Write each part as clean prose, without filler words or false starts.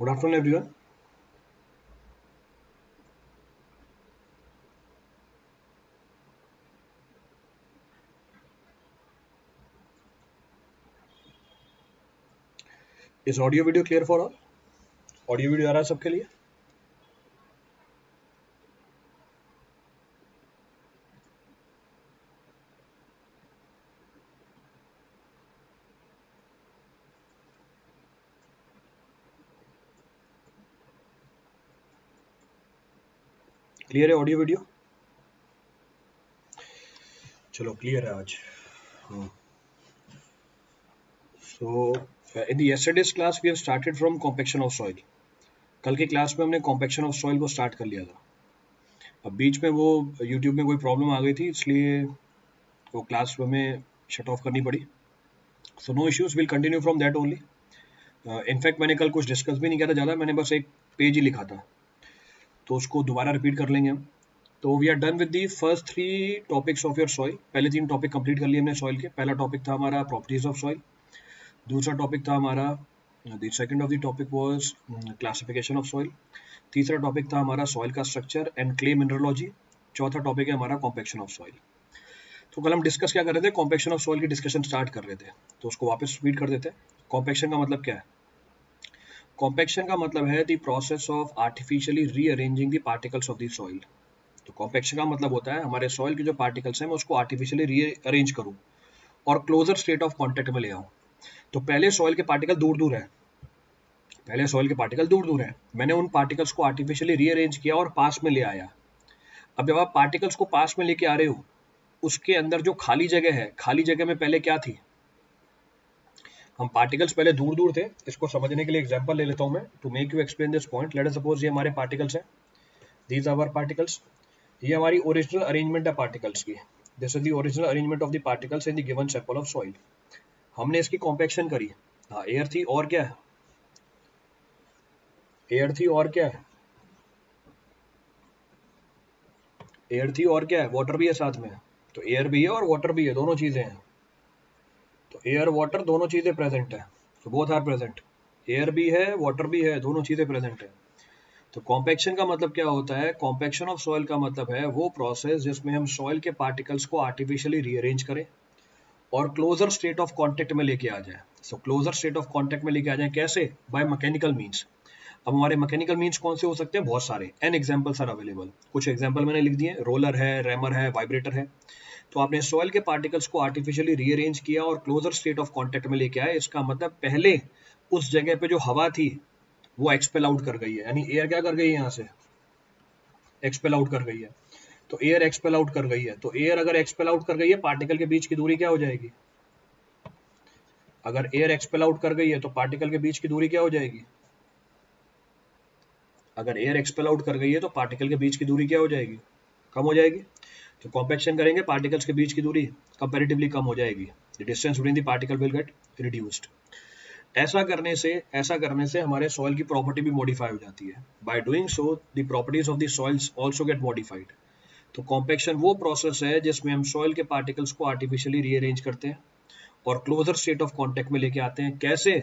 Good afternoon, everyone. Is audio video clear for all? Audio video आ रहा है सबके लिए? क्लियर है ऑडियो वीडियो? चलो क्लियर है आज. So in the yesterday's class we have started from compaction of soil. कल की क्लास में हमने compaction of soil को स्टार्ट कर लिया था. अब बीच में वो YouTube में कोई प्रॉब्लम आ गई थी, इसलिए वो क्लास हमें शट ऑफ करनी पड़ी. So no issues, we'll continue from that only. In fact मैंने कल कुछ डिस्कस भी नहीं किया था ज़्यादा, मैंने बस एक पेज ही लिखा था, तो उसको दोबारा रिपीट कर लेंगे हम. तो we are done with the first 3 topics of your soil. पहले 3 टॉपिक कंप्लीट कर लिए हमने सॉइल के. पहला टॉपिक था हमारा प्रॉपर्टीज ऑफ सॉइल. दूसरा टॉपिक था हमारा the second of the topic was classification of soil. तीसरा टॉपिक था हमारा सॉइल का स्ट्रक्चर एंड क्ले मिनरलॉजी. चौथा टॉपिक है हमारा कॉम्पैक्शन ऑफ सॉइल. तो कल हम डिस्कस क्या कर रहे थे? कॉम्पैक्शन ऑफ सॉइल की डिस्कशन स्टार्ट कर रहे थे, तो उसको वापस रिपीट कर देते हैं. कॉम्पैक्शन का मतलब क्या है? कॉम्पैक्शन का मतलब है the process of artificially rearranging the particles of the soil. तो कॉम्पैक्शन का मतलब होता है हमारे सॉइल के जो पार्टिकल्स हैं मैं उसको आर्टिफिशियली रीअरेंज करूं और क्लोजर स्टेट ऑफ कांटेक्ट में ले आऊं. तो पहले सॉइल के पार्टिकल दूर दूर है, मैंने उन पार्टिकल्स को आर्टिफिशियली रीअरेंज किया और पास में ले आया. अब जब आप पार्टिकल्स को पास में लेके आ रहे हो, उसके अंदर जो खाली जगह है, खाली जगह में पहले क्या थी? हम पार्टिकल्स पहले दूर दूर थे. इसको समझने के लिए एग्जांपल ले लेता हूं मैं, to make you explain this point. Let us suppose ये हमारे पार्टिकल्स हैं, दीज आर आवर पार्टिकल्स. ये हमारी ओरिजिनल अरेंजमेंट है पार्टिकल्स की. This is the original arrangement of the particles in the given sample of soil. हमने इसकी compaction करी. हाँ, एयर थी और क्या है? एयर थी और क्या है? एयर थी और क्या है? वाटर भी है साथ में. तो एयर भी है और वाटर भी है, दोनों चीजें हैं. तो एयर वाटर दोनों चीजें प्रेजेंट है. तो बोथ आर प्रेजेंट. एयर भी है, वाटर भी है, दोनों चीजें प्रेजेंट है. तो कॉम्पैक्शन का मतलब क्या होता है? कॉम्पैक्शन ऑफ सॉइल का मतलब है वो प्रोसेस जिसमें हम सॉइल के पार्टिकल्स को आर्टिफिशियली रीअरेंज करें और क्लोजर स्टेट ऑफ कांटेक्ट में लेके आ जाए. सो क्लोजर स्टेट ऑफ कांटेक्ट में लेके आ जाए कैसे? By mechanical means. अब हमारे मैकेनिकल मींस कौन से हो सकते हैं? बहुत सारे. An examples are available. कुछ एग्जांपल मैंने लिख दिए. रोलर है, रैमर है, वाइब्रेटर है. तो आपने सॉइल के पार्टिकल्स को आर्टिफिशियली रीअरेंज किया और क्लोजर स्टेट ऑफ कांटेक्ट में लेके आए. इसका मतलब पहले उस जगह पे जो हवा थी वो एक्सपेल आउट कर गई है, यानी एयर क्या कर गई है? यहाँ से एक्सपेल आउट कर गई है. तो एयर एक्सपेल आउट कर गई है. तो एयर अगर एक्सपेल आउट कर गई है, पार्टिकल के बीच की दूरी क्या हो जाएगी? अगर एयर एक्सपेल आउट कर गई है तो पार्टिकल के बीच की दूरी क्या हो जाएगी? अगर एयर एक्सपेल आउट कर गई है तो पार्टिकल के बीच की दूरी क्या हो जाएगी? कम हो जाएगी. तो कॉम्पैक्शन करेंगे, पार्टिकल्स के बीच की दूरी कंपैरेटिवली कम हो जाएगी. The distance between the particle will get reduced. ऐसा करने से हमारे सॉइल की प्रॉपर्टी भी मॉडिफाई हो जाती है. Bye doing so the properties of the soils also get modified. तो कॉम्पैक्शन वो प्रोसेस है जिसमें हम सॉइल के पार्टिकल्स को आर्टिफिशियली रीअरेंज करते हैं और क्लोजर स्टेट ऑफ कांटेक्ट में लेके आते हैं. कैसे?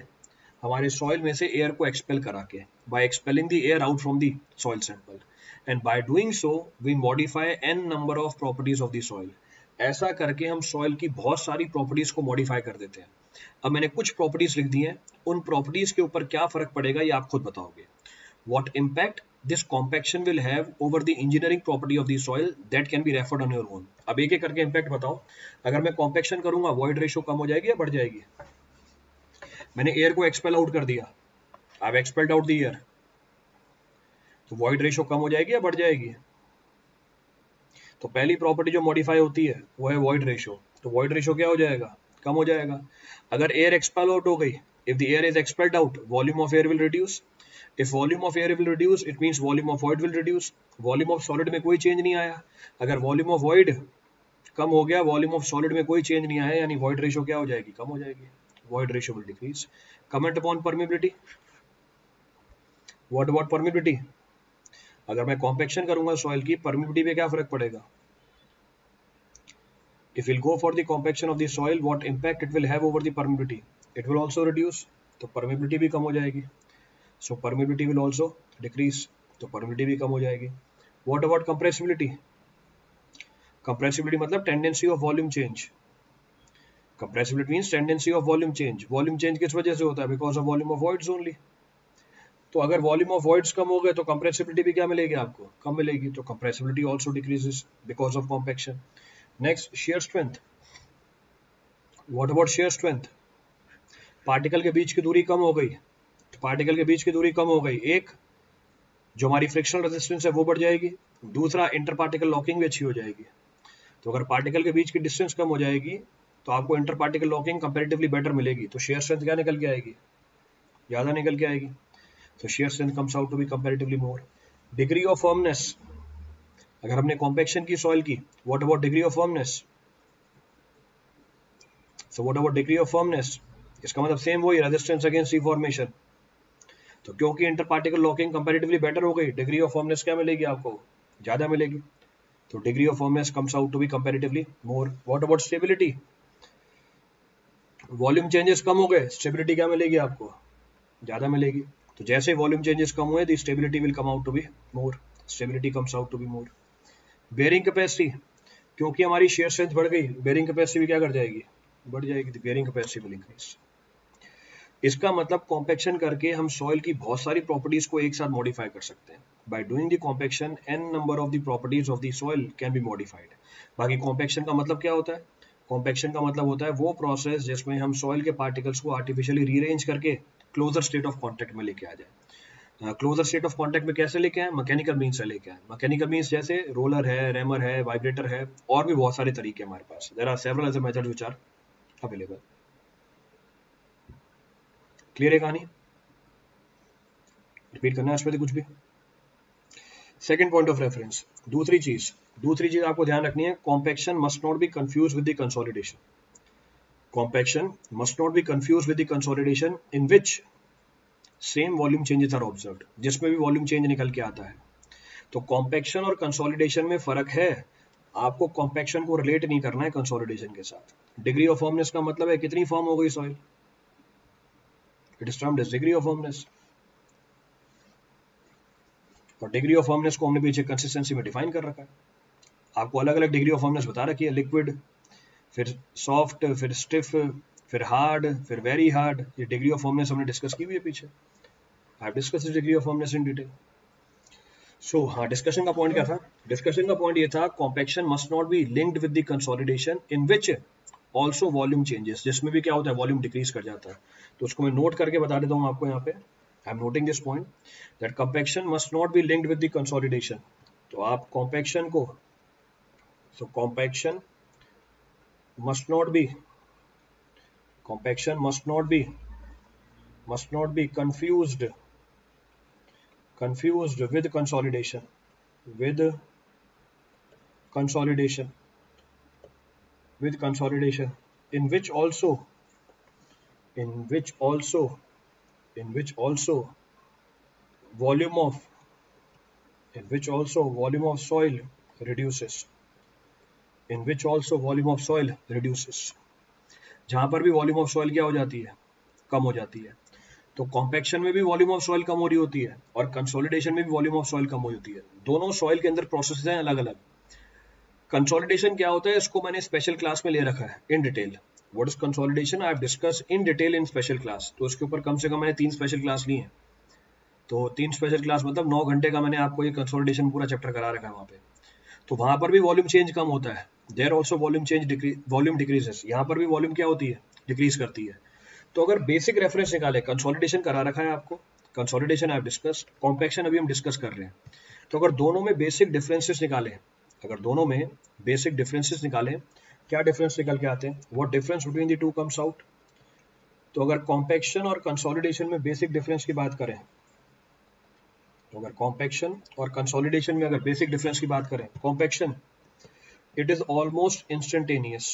हमारे सॉइल में से एयर को एक्सपेल करा के, by expelling the air out from the soil sample. And by doing so we modify an number of properties of the soil. ऐसा करके हम सॉइल की बहुत सारी प्रॉपर्टीज को मॉडिफाई कर देते हैं. अब मैंने कुछ प्रॉपर्टीज लिख दी हैं, उन प्रॉपर्टीज के ऊपर क्या फर्क पड़ेगा ये आप खुद बताओगे. What impact this compaction will have over the engineering property of the soil that can be referred on your own. अब एक एक करके इम्पैक्ट बताओ. अगर मैं कॉम्पैक्शन करूंगा, वॉइड रेशियो कम हो जाएगी या बढ़ जाएगी? मैंने एयर को एक्सपेल आउट कर दिया, अब एक्सपेल्ड आउट द एयर, तो वॉइड रेशियो कम हो जाएगी या बढ़ जाएगी? तो पहली प्रॉपर्टी जो मॉडिफाई होती है वो है वॉइड रेशियो. तो वॉइड रेशियो क्या हो जाएगा? कम हो जाएगा. अगर एयर एक्सपेल आउट हो गई, if the air is expelled out, volume of air will reduce. If volume of air will reduce, it means volume of void will reduce. Volume of solid में कोई चेंज नहीं आया. अगर volume of void कम हो गया, volume of solid में कोई change नहीं आया, यानी void ratio क्या हो जाएगी? कम हो जाएगी. Void ratio will decrease. Comment upon permeability. What about permeability? अगर मैं compaction करूंगा soil की, permeability पे क्या फर्क पड़ेगा? If we'll go for the compaction of the soil, what impact it will have over the permeability? It will also reduce. तो permeability भी कम हो जाएगी. सो परमिबिलिटी विल ऑल्सो डिक्रीज, तो परमिबिलिटी भी कम हो जाएगी। What about compressibility? कंप्रेसिबिलिटी मतलब tendency of volume change. Compressibility means tendency of volume change. Volume change किस वजह से होता है? Because of volume of voids only. तो अगर वॉल्यूम ऑफ वॉइड्स कम हो गए तो कंप्रेसिबिलिटी भी क्या मिलेगी आपको? कम मिलेगी। तो compressibility also decreases because of compaction. Next, shear strength. What about shear strength? Particle के बीच की दूरी कम हो गई, तो पार्टिकल के बीच की दूरी कम हो गई, एक जो हमारी फ्रिक्शनल रेजिस्टेंस है वो बढ़ जाएगी, दूसरा इंटर पार्टिकल लॉकिंग भी अच्छी हो जाएगी। तो अगर पार्टिकल के बीच की डिस्टेंस कम हो जाएगी तो आपको inter particle locking comparatively better मिलेगी, तो शेयर स्ट्रेंथ क्या निकल के आएगी? ज़्यादा निकल के आएगी। तो shear strength comes out to be comparatively more. Degree of firmness, अगर हमने कॉम्पैक्शन की सॉइल की, what about degree of firmness? So what about degree of firmness? इसका मतलब सेम वही, रेजिस्टेंस अगेंस्ट डिफॉर्मेशन। तो क्योंकि inter particle locking comparatively better हो गई, डिग्री ऑफ फर्मनेस क्या मिलेगी आपको? ज़्यादा मिलेगी। तो degree of firmness comes out to be comparatively more. What about stability? Volume changes कम हो गए, स्टेबिलिटी क्या मिलेगी आपको? ज़्यादा मिलेगी। तो जैसे वॉल्यूम चेंजेस कम हुए, the stability will come out to be more, stability comes out to be more. Bearing capacity, क्योंकि हमारी शेयर स्ट्रेंथ बढ़ गई, बेयरिंग कैपेसिटी भी क्या कर जाएगी? बढ़ जाएगी। The bearing capacity will increase. इसका मतलब कॉम्पैक्शन करके हम सॉइल की बहुत सारी प्रॉपर्टीज को एक साथ मॉडिफाई कर सकते हैं। By doing the compaction an number of the properties of the soil can be modified. बाकी कॉम्पैक्शन का मतलब क्या होता है? कॉम्पैक्शन का मतलब होता है वो प्रोसेस जिसमें हम सॉइल के पार्टिकल्स को आर्टिफिशियली रीअरेंज करके क्लोजर स्टेट ऑफ कॉन्टैक्ट में लेके आ जाए। क्लोजर स्टेट ऑफ कॉन्टैक्ट में कैसे लेके आए? मैकेनिकल मीन्स से लेके आए। मैकेनिकल मीन्स जैसे रोलर है, रैमर है, वाइब्रेटर है, और भी बहुत सारे तरीके हमारे पास। There are several other methods which are available. Clear है कहानी? रिपीट करना है इसमें से कुछ भी? सेकंड पॉइंट ऑफ रेफरेंस, दूसरी चीज आपको ध्यान रखनी है, compaction must not be confuse with the consolidation. Compaction must not be confuse with the consolidation in which same volume changes are observed, जिसमें भी वॉल्यूम चेंज निकल के आता है। तो कॉम्पैक्शन और कंसोलिडेशन में फर्क है। आपको कॉम्पैक्शन को रिलेट नहीं करना है कंसोलिडेशन के साथ। डिग्री ऑफ फर्मनेस का मतलब है कितनी फर्म हो गई soil, it is termed as degree of firmness. और डिग्री ऑफ फर्मनेस को हमने पीछे कंसिस्टेंसी में डिफाइन कर रखा है। आपको अलग अलग डिग्री ऑफ फर्मनेस बता रखी है, लिक्विड, फिर सॉफ्ट, फिर स्टिफ, फिर हार्ड, फिर वेरी हार्ड। ये डिग्री ऑफ फर्मनेस हमने डिस्कस की हुई है पीछे। I have discussed degree of firmness in detail. So हाँ, डिस्कशन का पॉइंट क्या था? डिस्कशन का पॉइंट ये था, compaction must not be linked with the consolidation in which also volume changes, जिसमें भी क्या होता है, वॉल्यूम डिक्रीज कर जाता है। तो उसको मैं नोट करके बता देता हूँ आपको यहाँ पे। I am noting this point that compaction must not be linked with the consolidation. तो आप कॉम्पैक्शन को, so compaction must not be confused with consolidation, with consolidation in which also volume of soil reduces, जहां पर भी volume of soil क्या हो जाती है, कम हो जाती है। तो कॉम्पैक्शन में भी वॉल्यूम ऑफ सॉइल कम हो रही होती है और कंसोलिडेशन में भी वॉल्यूम ऑफ सॉइल कम हो होती है। दोनों सॉइल के अंदर प्रोसेस हैं अलग अलग। कंसोलिडेशन क्या होता है, इसको मैंने स्पेशल क्लास में ले रखा है in detail. What is consolidation, I have discuss in detail in special class. तो उसके ऊपर कम से कम मैंने 3 स्पेशल क्लास ली हैं। तो 3 स्पेशल क्लास मतलब 9 घंटे का मैंने आपको ये कंसोलिडेशन पूरा चैप्टर करा रखा है वहाँ पे। तो वहां पर भी वॉल्यूम चेंज कम होता है, देयर ऑल्सो वॉल्यूम डिक्रीजेस, यहाँ पर भी वॉल्यूम क्या होती है, डिक्रीज करती है। तो अगर बेसिक रेफरेंस निकाले, कंसोलिडेशन करा रखा है आपको, consolidation I have discussed, compaction अभी हम डिस्कस कर रहे हैं। तो अगर दोनों में बेसिक डिफरेंसेस निकालें, क्या डिफरेंस निकल के आते हैं, what difference between the two comes out. तो अगर कॉम्पैक्शन और कंसोलिडेशन में बेसिक डिफरेंस की बात करें, तो अगर कॉम्पैक्शन और कंसोलिडेशन में अगर बेसिक डिफरेंस की बात करें, compaction it is almost instantaneous,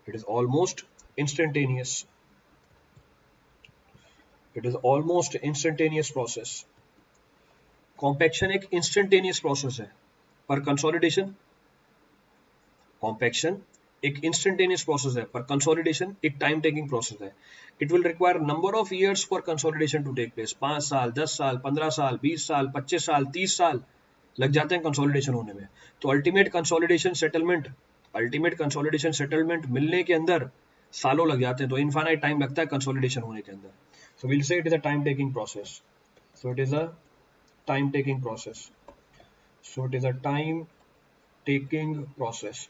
it is almost instantaneous process। Compaction एक इंस्टेंटेनियस प्रोसेस है, पर कंसोलिडेशन एक इंस्टेंटेनियस प्रोसेस है, पर कंसोलिडेशन एक टाइम टेकिंग प्रोसेस है. It will require number of years for consolidation to take place. 5 साल, 10 साल, 15 साल, 20 साल, 25 साल, 30 साल लग जाते हैं कंसोलिडेशन होने में. तो अल्टीमेट कंसोलिडेशन सेटलमेंट मिलने के अंदर सालों लग जाते हैं. तो इनफाइनाइट टाइम लगता है कंसोलिडेशन होने के अंदर. So will say it is a time taking process. So it is a time taking process. So it is a time taking process.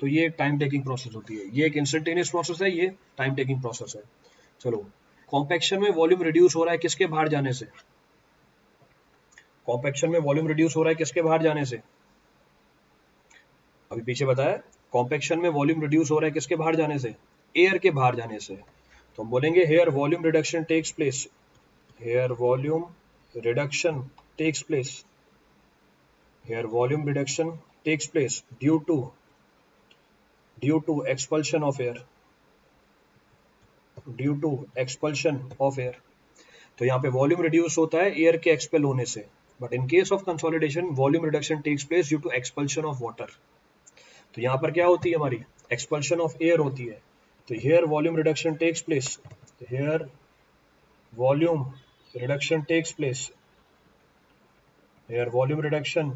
तो ये टाइम टेकिंग प्रोसेस होती है. ये एक इंस्टेंटेनियस प्रोसेस है, ये टाइम टेकिंग प्रोसेस है. चलो, कॉम्पैक्शन में वॉल्यूम रिड्यूस हो रहा है किसके बाहर जाने से? कॉम्पैक्शन में वॉल्यूम रिड्यूस हो रहा है किसके बाहर जाने से? अभी पीछे बताया, कॉम्पैक्शन में वॉल्यूम रिड्यूस हो रहा है किसके बाहर जाने से? एयर के बाहर जाने से. तो हम बोलेंगे here volume reduction takes place. Here volume reduction takes place. Here volume reduction takes place due to expulsion of air. Due to expulsion of air. तो यहाँ पे वॉल्यूम रिड्यूस होता है एयर के एक्सपेल होने से. But in case of consolidation volume reduction takes place due to expulsion of water. तो यहाँ पर क्या होती है हमारी? एक्सपल्शन ऑफ एयर होती है. तो here volume reduction takes place. Here volume reduction takes place. Here volume reduction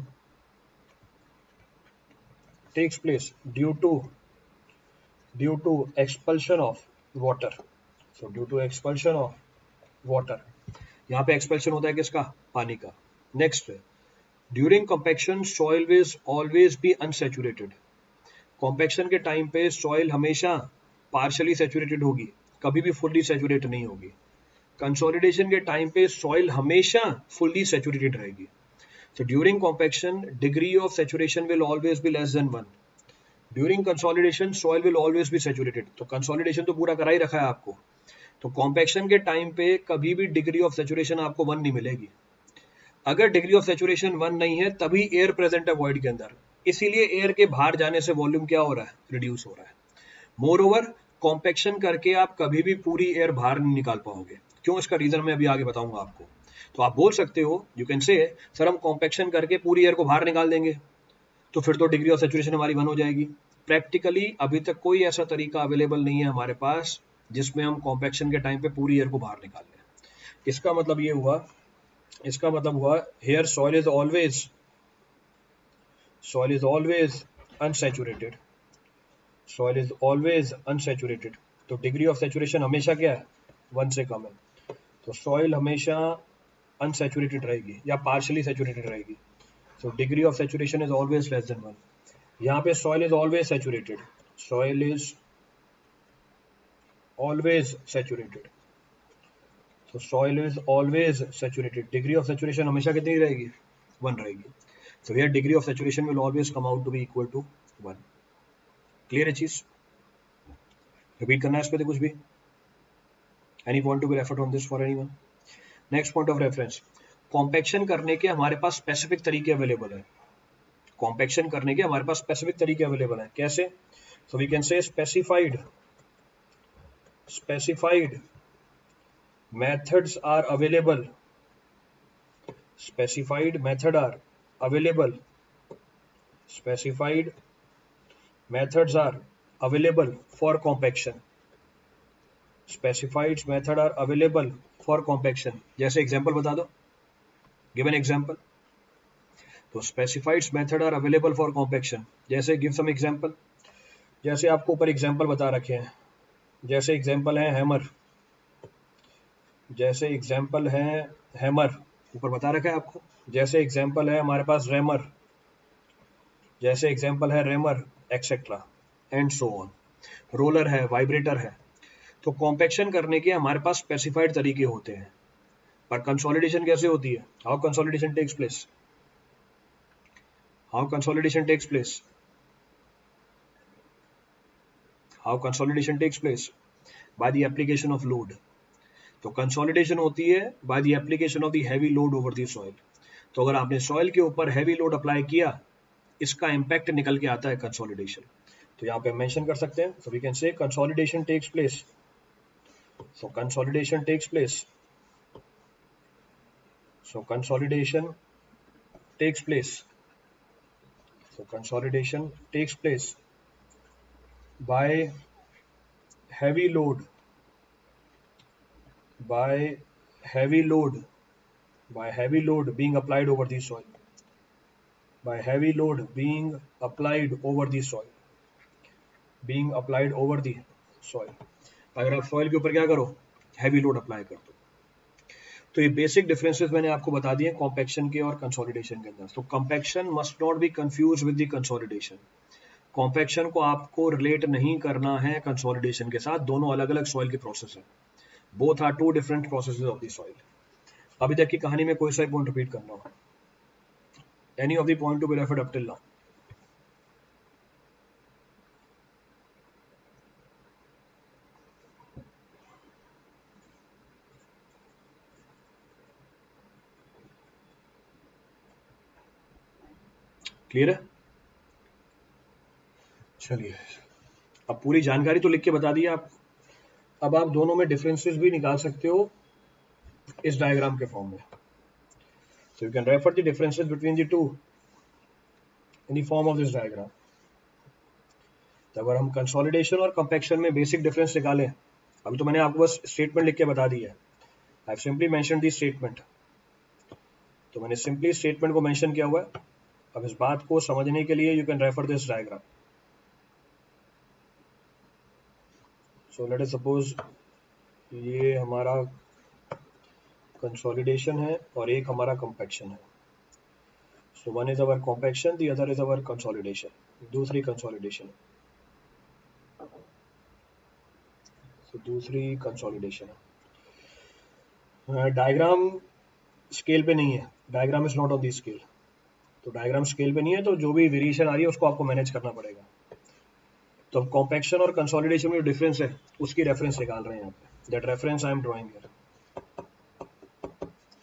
takes place due to expulsion of water. So due to expulsion of water. यहाँ पे एक्सपल्शन होता है किसका? पानी का. Next, during compaction soil will always be unsaturated. Compaction के time पे soil हमेशा पार्शली सैचुरेटेड होगी, कभी भी फुल्ली सैचुरेट नहीं होगी. कंसोलिडेशन के टाइम पे सॉइल हमेशा फुल्ली सैचुरेटेड रहेगी. So during compaction, degree of saturation will always be less than 1. During consolidation, soil will always be saturated. तो consolidation तो पूरा करा ही रखा है आपको. तो compaction के टाइम पे कभी भी degree of saturation आपको 1 नहीं मिलेगी. अगर degree of saturation 1 नहीं है तभी air present है void के अंदर. इसीलिए air के बाहर जाने से volume क्या हो रहा है? Reduce हो रहा है. Moreover, compaction करके आप कभी भी पूरी air बाहर नहीं निकाल पाओगे. क्यों? इसका रीजन मैं अभी आगे बताऊंगा आपको. तो आप बोल सकते हो, यू कैन से, सर हम कॉम्पैक्शन करके पूरी एयर को बाहर निकाल देंगे तो फिर तो डिग्री ऑफ सैचुरेशन हमारी 1 हो जाएगी. प्रैक्टिकली अभी तक कोई ऐसा तरीका अवेलेबल नहीं है हमारे पास जिसमें हम कॉम्पैक्शन के टाइम पे पूरी एयर को बाहर निकाल लें. इसका मतलब हुआ here soil is always unsaturated. Soil is always unsaturated. तो डिग्री ऑफ सैचुरेशन हमेशा क्या है? 1 से कम है. तो सॉइल हमेशा अनसैचुरेटेड रहेगी या पार्शली सैचुरेटेड रहेगी. So degree of saturation is always less than 1. यहाँ पे soil is always saturated. Soil is always saturated. तो soil is always saturated. Degree of saturation हमेशा कितनी रहेगी? 1 रहेगी. So here degree of saturation will always come out to be equal to 1. Clear है चीज? Repeat करना है इस पे कुछ भी? Any point to be referred on this for anyone? Next point of reference, compaction करने के हमारे पास स्पेसिफिक तरीके अवेलेबल है. कॉम्पैक्शन करने के हमारे पास स्पेसिफिक तरीके अवेलेबल हैं. कैसे? So we can say specified methods are available. Specified methods are available for compaction. Specified methods are available for compaction. जैसे एग्जांपल बता दो, गिव एन एग्जांपल. तो specified method are available for compaction. जैसे give some example. जैसे आपको ऊपर example बता रखे हैं. जैसे एग्जांपल है हैमर. ऊपर बता रखा है आपको. जैसे एग्जांपल है हमारे पास रेमर. जैसे एग्जांपल है rammer etcetera and so on. Roller है, वाइब्रेटर है. तो कॉम्पैक्शन करने के हमारे पास स्पेसिफाइड तरीके होते हैं. पर कंसोलिडेशन कैसे होती है? How consolidation takes place? How consolidation takes place? By the application of load. तो कंसोलिडेशन होती है bye the application of the heavy load over the soil. तो अगर आपने सॉइल के ऊपर हैवी लोड अप्लाई किया, इसका इंपैक्ट निकल के आता है कंसोलिडेशन. तो यहाँ पे मेंशन कर सकते हैं. So we can say consolidation takes place. So consolidation takes place So consolidation takes place by heavy load, by heavy load, by heavy load being applied over the soil, by heavy load being applied over the soil, being applied over the soil. अगर आप soil के ऊपर क्या करो, heavy load apply कर दो। तो ये बेसिक डिफरेंसेस मैंने आपको बता दिए कॉम्पैक्शन के और कंसोलिडेशन के अंदर। तो compaction must not be confuse with the consolidation. Compaction को आपको रिलेट नहीं करना है कंसोलिडेशन के साथ, दोनों अलग अलग सॉइल के प्रोसेस हैं। Both are two different processes of the soil. अभी तक की कहानी में कोई सा पॉइंट रिपीट करना हो, any of the point to be referred up till now? Clear है? चलिए, अब पूरी जानकारी तो लिख के बता दी आप। अब आप दोनों में डिफरेंसेस भी निकाल सकते हो इस डायग्राम के फॉर्म में। So you can refer the differences between the two in the form of this diagram. तो अगर हम कंसोलिडेशन और कंपैक्शन में बेसिक डिफरेंस निकालें, अभी तो मैंने आपको बस स्टेटमेंट लिख के बता दी है। I have simply mentioned the statement. तो मैंने सिंपली स्टेटमेंट को मेंशन किया हुआ है। अब इस बात को समझने के लिए you can refer this diagram. So let us suppose ये हमारा कंसोलिडेशन है और एक हमारा कंपैक्शन है। So one is our compaction, the other is our consolidation, दूसरी कंसोलिडेशन है। तो दूसरी कंसोलिडेशन है। डायग्राम स्केल पे नहीं है, diagram is not on the scale. तो डायग्राम स्केल पे नहीं है, तो जो भी वेरिएशन आ रही है उसको आपको मैनेज करना पड़ेगा। तो अब कॉम्पैक्शन और कंसोलिडेशन में जो डिफरेंस है उसकी रेफरेंस निकाल रहे हैं यहाँ पे। That reference I am drawing here.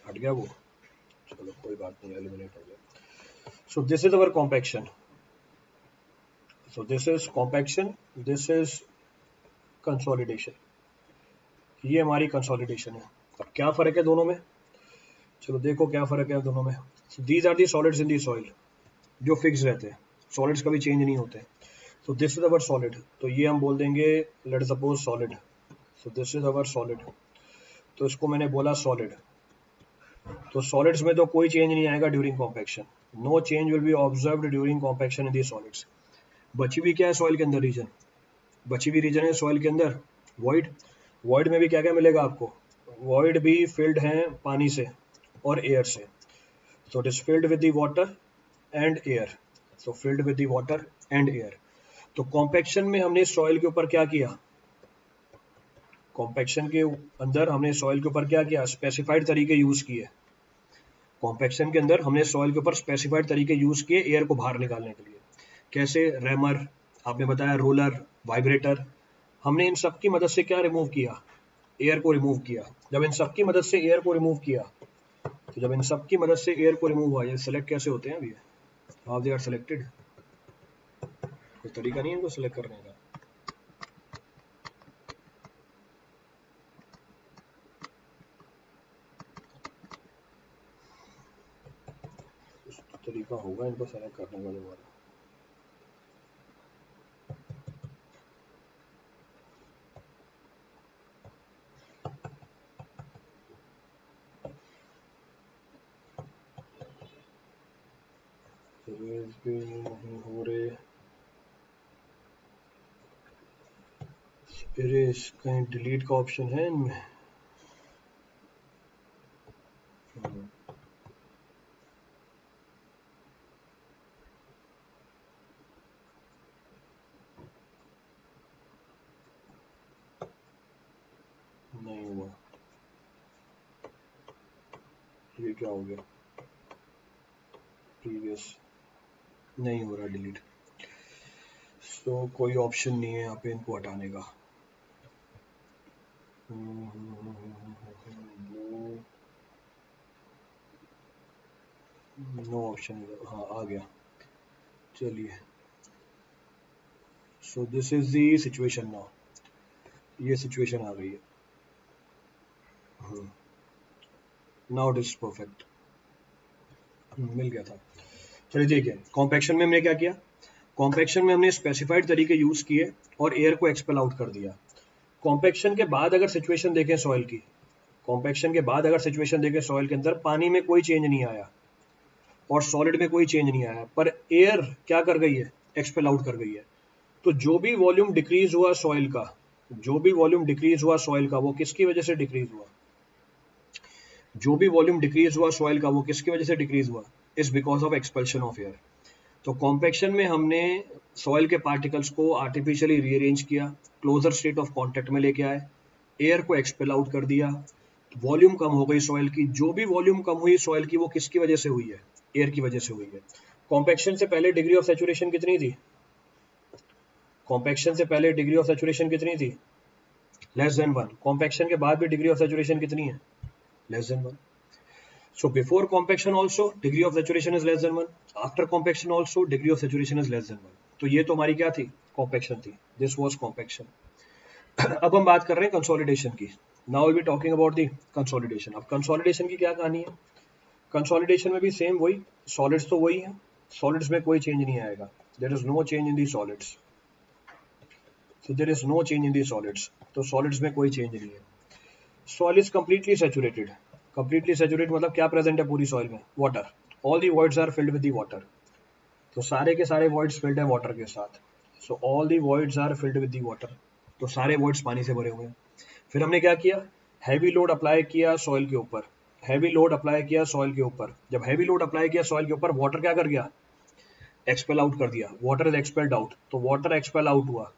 हट गया वो, चलो कोई बात नहीं, एलिमिनेट हो गया। सो this is our compaction, so this is compaction, this is consolidation. ये हमारी कंसोलिडेशन है। अब क्या फर्क है दोनों में, चलो देखो क्या फर्क है दोनों में। These are the solids in the soil, जो फिक्स रहते हैं, सॉलिड्स कभी चेंज नहीं होते। So this is our solid, तो ये हम बोल देंगे let suppose solid. So this is our solid, तो इसको मैंने बोला सॉलिड। तो सॉलिड्स में तो कोई चेंज नहीं आएगा during compaction, no change will be observed during compaction in the solids. बची हुई क्या है सॉइल के अंदर रीजन, बची हुई रीजन है सॉइल के अंदर वॉइड। वॉइड में भी क्या क्या मिलेगा आपको, वॉइड भी फिल्ड है पानी से और एयर से। सो it is filled with the water and air, so filled with the water and air. तो कॉम्पैक्शन में हमने सॉइल के ऊपर क्या किया, कॉम्पैक्शन के अंदर हमने सॉइल के ऊपर क्या किया, स्पेसिफाइड तरीके यूज किए। कॉम्पैक्शन के अंदर हमने सॉइल के ऊपर स्पेसिफाइड तरीके यूज किए एयर को बाहर निकालने के लिए। कैसे, रैमर, आपने बताया रोलर, वाइब्रेटर। हमने इन सब की मदद से क्या रिमूव किया, एयर को रिमूव किया। जब इन सब की मदद से एयर को रिमूव किया, तो जब इन सब की मदद से एयर को रिमूव हुआ, ये सिलेक्ट कैसे होते हैं अभी, हाउ दे आर सिलेक्टेड, कोई तरीका नहीं है इनको सिलेक्ट करने का। तरीका होगा इनको सेलेक्ट करने का दोबारा। भी नहीं हो रहे, इरेज कहीं डिलीट का ऑप्शन है इनमें, नहीं हुआ। ये क्या हो गया, प्रीवियस नहीं हो रहा डिलीट। तो कोई ऑप्शन नहीं है यहाँ पे इनको हटाने का। नो ऑप्शन, हाँ आ गया। चलिए, सो this is the situation now, ये सिचुएशन आ गई है। नाउ इट इज परफेक्ट, मिल गया था। चलिए देखिए, कॉम्पैक्शन में हमने क्या किया, कॉम्पैक्शन में हमने स्पेसिफाइड तरीके यूज किए और एयर को एक्सपेल आउट कर दिया। कॉम्पैक्शन के बाद अगर सिचुएशन देखें सॉइल की, कॉम्पैक्शन के बाद अगर सिचुएशन देखें सॉइल के अंदर, पानी में कोई चेंज नहीं आया और सॉलिड में कोई चेंज नहीं आया, पर एयर क्या कर गई है, एक्सपेल आउट कर गई है। तो जो भी वॉल्यूम डिक्रीज हुआ सॉइल का, जो भी वॉल्यूम डिक्रीज हुआ सॉइल का, वो किसकी वजह से डिक्रीज हुआ, जो भी वॉल्यूम डिक्रीज हुआ सॉइल का वो किसकी वजह से डिक्रीज हुआ, is because of expulsion of air. तो कॉम्पैक्शन में हमने सॉइल के पार्टिकल्स को आर्टिफिशियली रीअरेंज किया, क्लोजर स्टेट ऑफ कॉन्टेक्ट में लेके आए, एयर को एक्सपेल आउट कर दिया, वॉल्यूम कम हो गई सॉइल की। जो भी वॉल्यूम कम हुई सॉइल की वो किसकी वजह से हुई है, एयर की वजह से हुई है। कॉम्पैक्शन से पहले डिग्री ऑफ सैचुरेशन कितनी थी, कॉम्पैक्शन से पहले डिग्री ऑफ सैचुरेशन कितनी थी, लेस देन 1। कॉम्पैक्शन के बाद भी डिग्री ऑफ सैचुरेशन कितनी है, less than 1। So before compaction also degree of saturation is less than 1. After compaction also degree of saturation is less than 1. तो ये तो हमारी क्या थी, compaction थी. This was compaction. अब हम बात कर रहे हैं consolidation की. Now we'll be talking about the consolidation. अब consolidation की क्या कहानी है? Consolidation में भी same वही, solids तो वही है, solids में कोई change नहीं आएगा. There is no change in the solids. So there is no change in the solids. तो solids में कोई change नहीं है. Soil is completely saturated. Completely saturate मतलब क्या प्रेजेंट है पूरी सॉइल में, water. All the voids are filled with the water. तो सारे के सारे वॉइड्स फिल्ड है वाटर के साथ। So all the voids are filled with the water. तो सारे वॉइड्स पानी से भरे हुए हैं। फिर हमने क्या किया, हैवी लोड अप्लाई किया सॉइल के ऊपर, हैवी लोड अप्लाई किया सॉइल के ऊपर। जब हैवी लोड अप्लाई किया सॉइल के ऊपर, वाटर क्या कर गया, एक्सपेल आउट कर दिया। वाटर इज एक्सपेल्ड आउट, तो वाटर एक्सपेल आउट हुआ,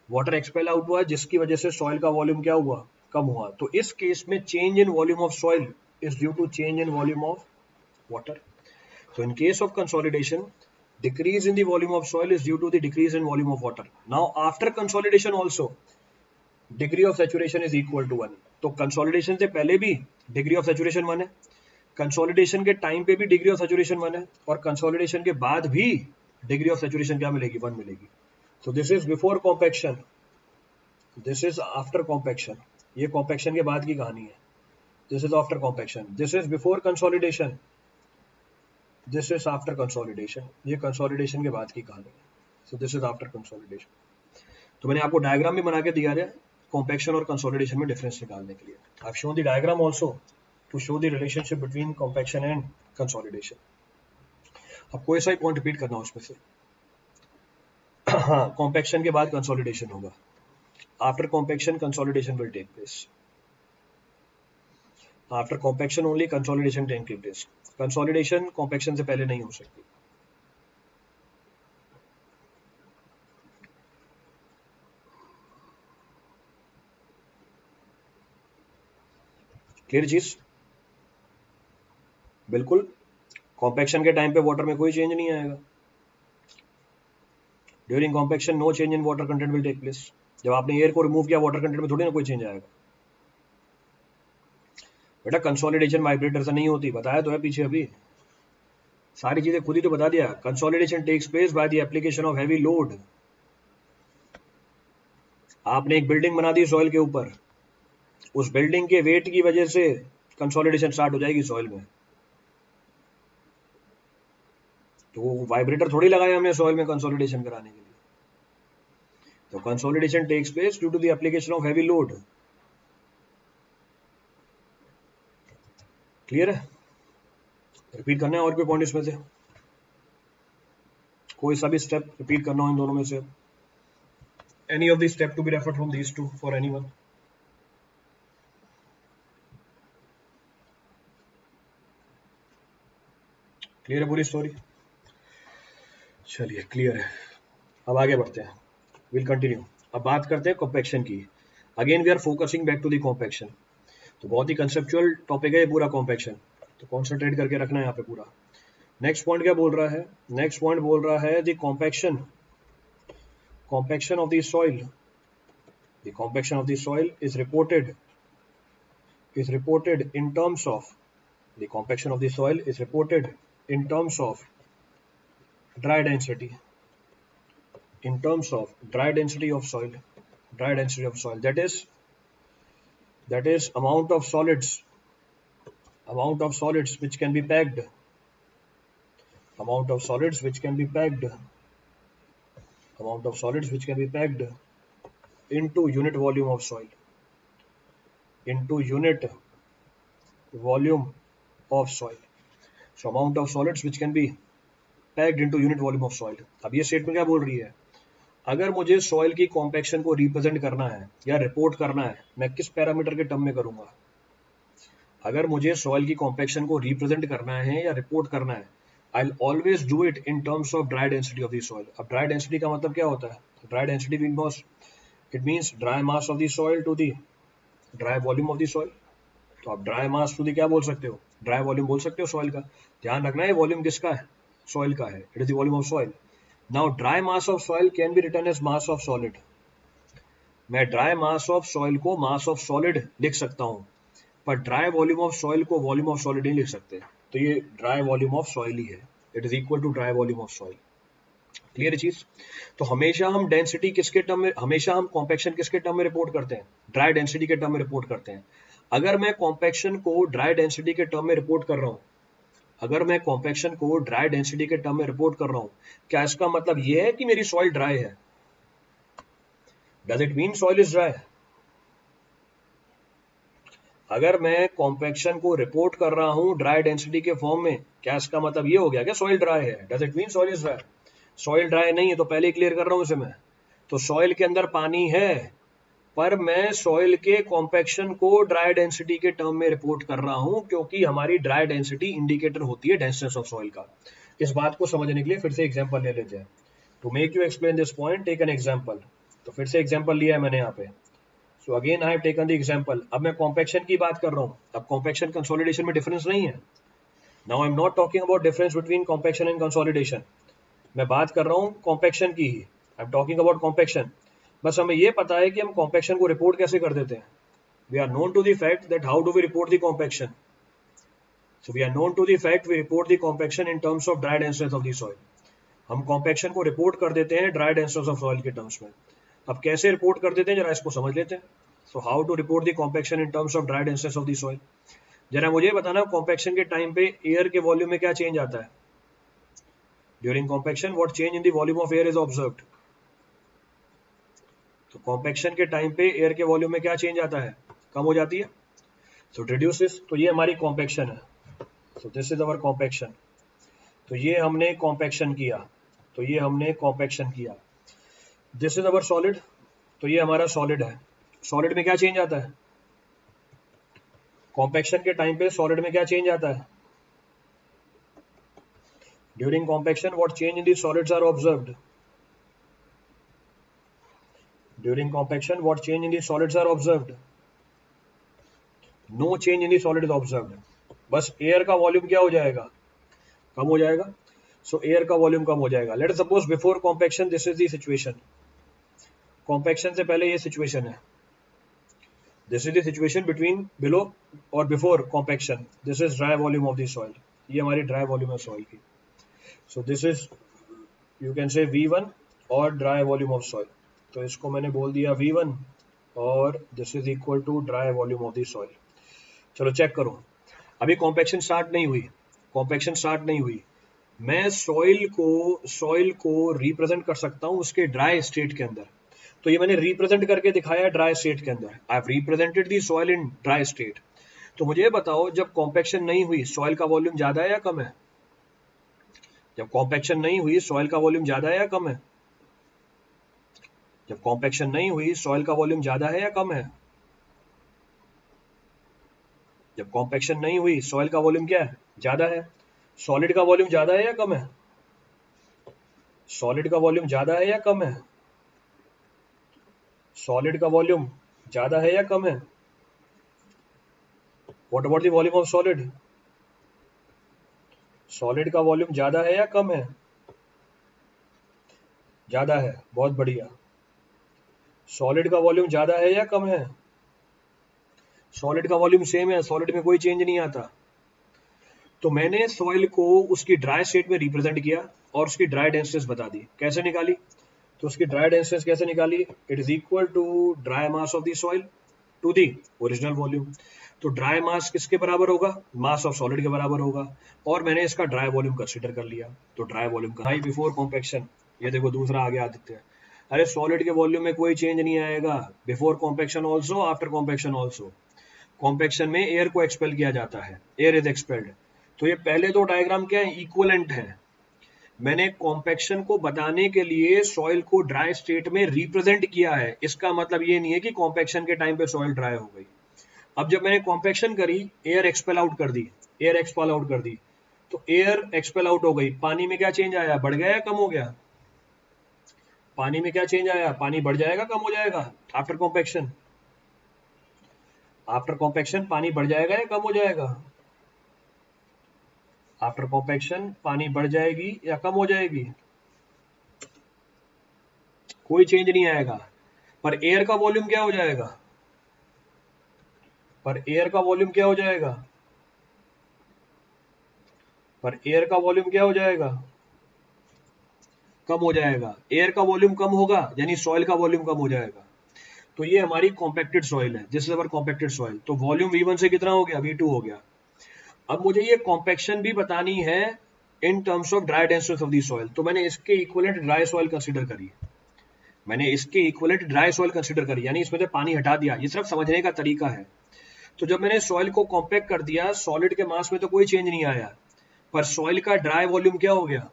वाटर एक्सपेल आउट हुआ जिसकी वजह से सॉइल का वॉल्यूम क्या हुआ, कम हुआ। तो इस केस में change in volume of soil is due to change in volume of water. So in case of consolidation, decrease in the volume of soil is due to the decrease in volume of water. Now after consolidation also, degree of saturation is equal to 1. तो consolidation से पहले भी degree of saturation 1 है, consolidation के time पे भी degree of saturation 1 है, और consolidation के बाद भी degree of saturation क्या मिलेगी, 1 मिलेगी. So this is before compaction, this is after compaction. ये compaction के बाद की कहानी है. This is after compaction. This is before consolidation. This is after consolidation. ये consolidation के बाद की कहानी है. So this is after consolidation. तो मैंने आपको डायग्राम भी बना के दिया है compaction और consolidation में डिफरेंस निकालने के लिए. I've shown the diagram also to show the relationship between compaction and consolidation. अब कोई सा ही पॉइंट रिपीट करना उसमें से. हाँ, compaction के बाद consolidation होगा. After compaction, consolidation will take place. After compaction only consolidation take place. Consolidation compaction से पहले नहीं हो सकती. क्लियर चीज, बिल्कुल. कॉम्पैक्शन के टाइम पे वाटर में कोई चेंज नहीं आएगा. During compaction no change in water content will take place. जब आपने एयर को रिमूव किया, वाटर कंटेंट में थोड़ी ना कोई चेंज आएगा. बेटा कंसोलिडेशन वाइब्रेटर से नहीं होती, बताया तो है पीछे अभी, सारी चीजें खुद ही तो बता दिया. Consolidation takes place by the application of heavy load. आपने एक बिल्डिंग बना दी सॉइल के ऊपर, उस बिल्डिंग के वेट की वजह से कंसोलिडेशन स्टार्ट हो जाएगी सॉइल में. तो वाइब्रेटर थोड़ी लगाया हमने सॉइल में कंसोलिडेशन कराने के लिए. तो consolidation takes place due to the application of heavy load. Clear है? रिपीट करना है और कोई पॉइंट इसमें से, कोई सा भी स्टेप रिपीट करना हो इन दोनों में से. Any of the step to be referred from these two for anyone. Clear है पूरी स्टोरी? चलिए क्लियर है. अब आगे बढ़ते हैं, विल कंटिन्यू. अब बात करते हैं कॉम्पैक्शन की. Again we are focusing back to the compaction. तो बहुत ही कंसेप्चुअल टॉपिक है ये पूरा कॉम्पैक्शन, तो कॉन्सेंट्रेट करके रखना है यहाँ पे पूरा. नेक्स्ट पॉइंट क्या बोल रहा है, नेक्स्ट पॉइंट बोल रहा है the compaction, compaction of the soil. The compaction of the soil is reported in terms of, the compaction of the soil is reported in terms of dry density, in terms of dry density of soil, dry density of soil, that is amount of solids which can be packed, amount of solids which can be packed amount of solids which can be packed into unit volume of soil, into unit volume of soil. So amount of solids which can be packed into unit volume of soil. अब ये statement क्या बोल रही है, अगर मुझे soil की compaction को रिप्रेजेंट करना है या रिपोर्ट करना है, मैं किस पैरामीटर के टर्म में करूंगा? अगर मुझे सॉइल की कॉम्पैक्शन को रिप्रेजेंट करना है या रिपोर्ट करना है, I will always do it in terms of dry density of the soil. अब ड्राई डेंसिटी का मतलब क्या होता है? Dry density it means dry mass of the soil to the dry volume of the soil. तो आप dry mass to the क्या बोल सकते हो? ड्राई वॉल्यूम बोल सकते हो सॉइल का. ध्यान रखना है वॉल्यूम किसका है? सॉइल का है. It is the volume of soil. Now dry mass of soil can be written as mass of solid. मैं ड्राई मास ऑफ सॉइल को मास ऑफ सॉलिड लिख सकता हूँ, पर ड्राई वॉल्यूम ऑफ सॉइल को वॉल्यूम ऑफ सॉलिड नहीं लिख सकते. तो ये ड्राई वॉल्यूम ऑफ सॉइल ही है. It is equal to dry volume of soil. Clear चीज? तो हमेशा हम डेंसिटी किसके टर्म में, हमेशा हम कॉम्पैक्शन किसके टर्म में रिपोर्ट करते हैं? ड्राई डेंसिटी के टर्म में रिपोर्ट करते हैं. अगर मैं कॉम्पैक्शन को ड्राई डेंसिटी के टर्म में रिपोर्ट कर रहा हूँ, अगर मैं कॉम्पैक्शन को ड्राई डेंसिटी के टर्म में रिपोर्ट कर रहा हूँ, क्या इसका मतलब ये है कि मेरी सॉइल ड्राई है? Does it mean soil is dry? अगर मैं कॉम्पैक्शन को रिपोर्ट कर रहा हूं ड्राई डेंसिटी के फॉर्म में, क्या इसका मतलब ये हो गया कि सॉइल ड्राई है? Does it mean soil is dry? Soil dry नहीं है, तो पहले क्लियर कर रहा हूं इसे मैं. तो सॉइल के अंदर पानी है, पर मैं सॉइल के कॉम्पैक्शन को ड्राई डेंसिटी के टर्म में रिपोर्ट कर रहा हूं, क्योंकि हमारी ड्राई डेंसिटी इंडिकेटर होती है डेंसनेस ऑफ सॉइल का. इस बात को समझने के लिए फिर से एग्जाम्पल ले लेते हैं. To make you explain this point, take an example. तो फिर से एग्जाम्पल लिया है मैंने यहाँ पे. So again I have taken the example. अब मैं कॉम्पैक्शन की बात कर रहा हूँ. अब कॉम्पैक्शन कंसोलिडेशन में डिफरेंस नहीं है. Now I'm not talking about difference between compaction and consolidation. मैं बात कर रहा हूँ कॉम्पैक्शन की ही. I'm talking about compaction. बस हमें ये पता है कि हम कॉम्पैक्शन को रिपोर्ट कैसे कर देते हैं. We are known to the fact that how do we report the compaction. So we are known to the fact we report the compaction in terms of dry denseness of the soil. हम compaction को report कर देते हैं dry denseness of soil के terms में. अब कैसे report कर देते हैं जरा इसको समझ लेते हैं. So how to report the compaction in terms of dry denseness of the soil. जरा मुझे बताना, कॉम्पैक्शन के टाइम पे एयर के वॉल्यूम में क्या चेंज आता है? During compaction what change in the volume of air is observed. तो कॉम्पैक्शन के टाइम पे एयर के वॉल्यूम में क्या चेंज आता है? कम हो जाती है. सो रिड्यूसेस. तो ये हमारी कॉम्पैक्शन है. सो दिस इज अवर कॉम्पैक्शन. तो ये हमने कॉम्पैक्शन किया. तो ये हमने कॉम्पैक्शन किया. This is our solid. तो ये हमारा सॉलिड है. सॉलिड में क्या चेंज आता है? कॉम्पैक्शन के टाइम पे सॉलिड में क्या चेंज आता है? During compaction what change in the solids are observed. During compaction what change in the solids are observed. No change in the solid is observed. बस एयर का वॉल्यूम क्या हो जाएगा? कम हो जाएगा. सो एयर का वॉल्यूम कम हो जाएगा. Let us suppose before compaction this is the situation. Compaction से पहले ये सिचुएशन है. This is the situation between below और before compaction. This is dry volume of the soil. ये हमारी ड्राई वॉल्यूम है सॉइल की. So this is you can say V1 और ड्राई वॉल्यूम ऑफ सॉइल. तो इसको मैंने बोल दिया V1 और this is equal to dry volume of the soil. चलो चेक करो. अभी कॉम्पैक्शन स्टार्ट नहीं हुई. कॉम्पैक्शन स्टार्ट नहीं हुई. मैं सॉइल को रिप्रेजेंट कर सकता हूँ उसके ड्राई स्टेट के अंदर. तो ये मैंने रिप्रेजेंट करके दिखाया ड्राई स्टेट के अंदर. I have represented the soil in dry state. तो मुझे बताओ, जब कॉम्पैक्शन नहीं हुई सॉइल का वॉल्यूम ज्यादा है या कम है? जब कॉम्पैक्शन नहीं हुई सॉइल का वॉल्यूम ज्यादा है या कम है? जब कॉम्पैक्शन नहीं हुई सॉइल का वॉल्यूम ज्यादा है या कम है? जब कॉम्पैक्शन नहीं हुई सॉइल का वॉल्यूम क्या है? ज्यादा है. सॉलिड का वॉल्यूम ज्यादा है या कम है? सॉलिड का वॉल्यूम ज्यादा है या कम है? सॉलिड का वॉल्यूम ज्यादा है या कम है? What about the volume of solid? Solid का वॉल्यूम ज्यादा है या कम है? ज्यादा है. बहुत बढ़िया. सॉलिड का वॉल्यूम ज्यादा है या कम है? सॉलिड का वॉल्यूम सेम है. सॉलिड में कोई चेंज नहीं आता. तो मैंने सॉइल को उसकी ड्राई स्टेट में रिप्रेजेंट किया और उसकी ड्राई डेंसनेस बता दी. कैसे निकाली? तो उसकी ड्राई डेंसनेस कैसे निकाली? It is equal to dry mass of the soil to the original volume. तो ड्राई मास किसके बराबर होगा? मास ऑफ सॉलिड के बराबर होगा. और मैंने इसका ड्राई वॉल्यूम कंसीडर कर लिया. तो ड्राई वॉल्यूम का बिफोर कॉम्पैक्शन. ये देखो दूसरा आ गया आदित्य. अरे सॉलिड के वॉल्यूम में कोई चेंज नहीं आएगा, before compaction also, after compaction also. Compaction में एयर को एक्सपेल किया जाता है, एयर इज एक्सपेल्ड। तो ये पहले दो डायग्राम क्या है, इक्वलेंट है। मैंने कॉम्पैक्शन को बताने के लिए सॉइल को ड्राई स्टेट में रिप्रेजेंट किया है, इसका मतलब ये नहीं है कि कॉम्पैक्शन के टाइम पे सॉइल ड्राई हो गई। अब जब मैंने कॉम्पैक्शन करी, एयर एक्सपेल आउट कर दी, एयर एक्सपेल आउट कर दी, तो एयर एक्सपेल आउट हो गई, पानी में क्या चेंज आया, बढ़ गया या कम हो गया? पानी में क्या चेंज आया, पानी बढ़ जाएगा कम हो जाएगा आफ्टर कॉम्पैक्शन? आफ्टर कॉम्पैक्शन पानी बढ़ जाएगा या कम हो जाएगा? आफ्टर कॉम्पैक्शन पानी बढ़ जाएगी या कम हो जाएगी? कोई चेंज नहीं आएगा। पर एयर का वॉल्यूम क्या हो जाएगा? पर एयर का वॉल्यूम क्या हो जाएगा? पर एयर का वॉल्यूम क्या हो जाएगा? कम हो जाएगा। एयर का वॉल्यूम कम होगा यानी सॉइल का वॉल्यूम कम हो जाएगा। तो ये हमारी कॉम्पैक्टेड सॉइल है, this is our compacted soil. तो वॉल्यूम V1 से कितना हो गया, V2 हो गया। अब मुझे ये कॉम्पैक्शन भी बतानी है इन terms of dry density of the soil, तो मैंने इसके इक्विवेलेंट ड्राई सॉइल कंसीडर करी। मैंने इसके इक्विवेलेंट ड्राई सॉइल कंसीडर करी, यानी इसमें से पानी हटा दिया। ये सिर्फ समझने का तरीका है। तो जब मैंने सॉइल को कॉम्पैक्ट कर दिया, सॉलिड के मास में तो कोई चेंज नहीं आया, पर सॉइल का ड्राई वॉल्यूम क्या हो गया?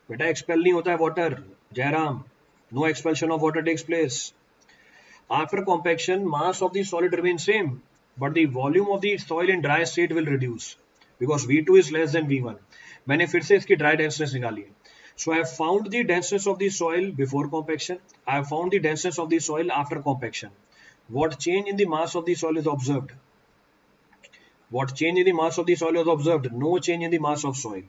बेटा एक्सपेल नहीं होता है water, Jairam, no expulsion of water takes place. After compaction mass of the solid remain same, but the volume of the soil in dry state will reduce because V2 is less than V1। मैंने फिर से इसकी dry डेंसनेस निकाली। So I have found the denseness of the soil before compaction. I have found the denseness of the soil after compaction. What change in the mass of the soil is observed? What change in the mass of the soil is observed? No change in the mass of soil.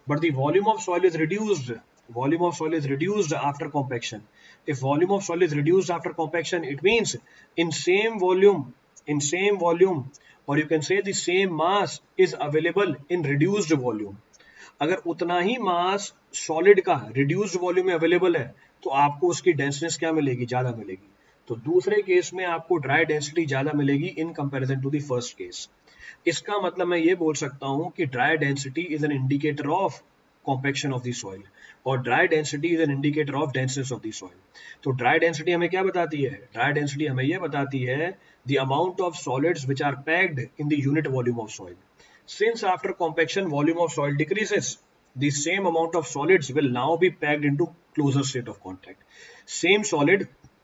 But the volume of soil is reduced. Volume of soil is reduced after compaction. If volume of soil is reduced after compaction, it means in same volume, or you can say the same mass is available in reduced volume. अगर उतना ही मास solid का reduced volume में available है, तो आपको उसकी डेंसनेस क्या मिलेगी, ज्यादा मिलेगी। तो दूसरे केस में आपको ड्राई डेंसिटी ज्यादा मिलेगी in comparison to the first case. इसका मतलब मैं ये बोल सकता हूं कि dry density is an indicator of compaction of the soil, और dry density is an indicator of denseness of the soil. तो ड्राई डेंसिटी हमें क्या बताती है? ड्राई डेंसिटी हमें ये बताती है the amount of solids which are packed in the unit volume of soil. Since after compaction volume of soil decreases, the same amount of solids will now be packed into closer state of contact. Same solid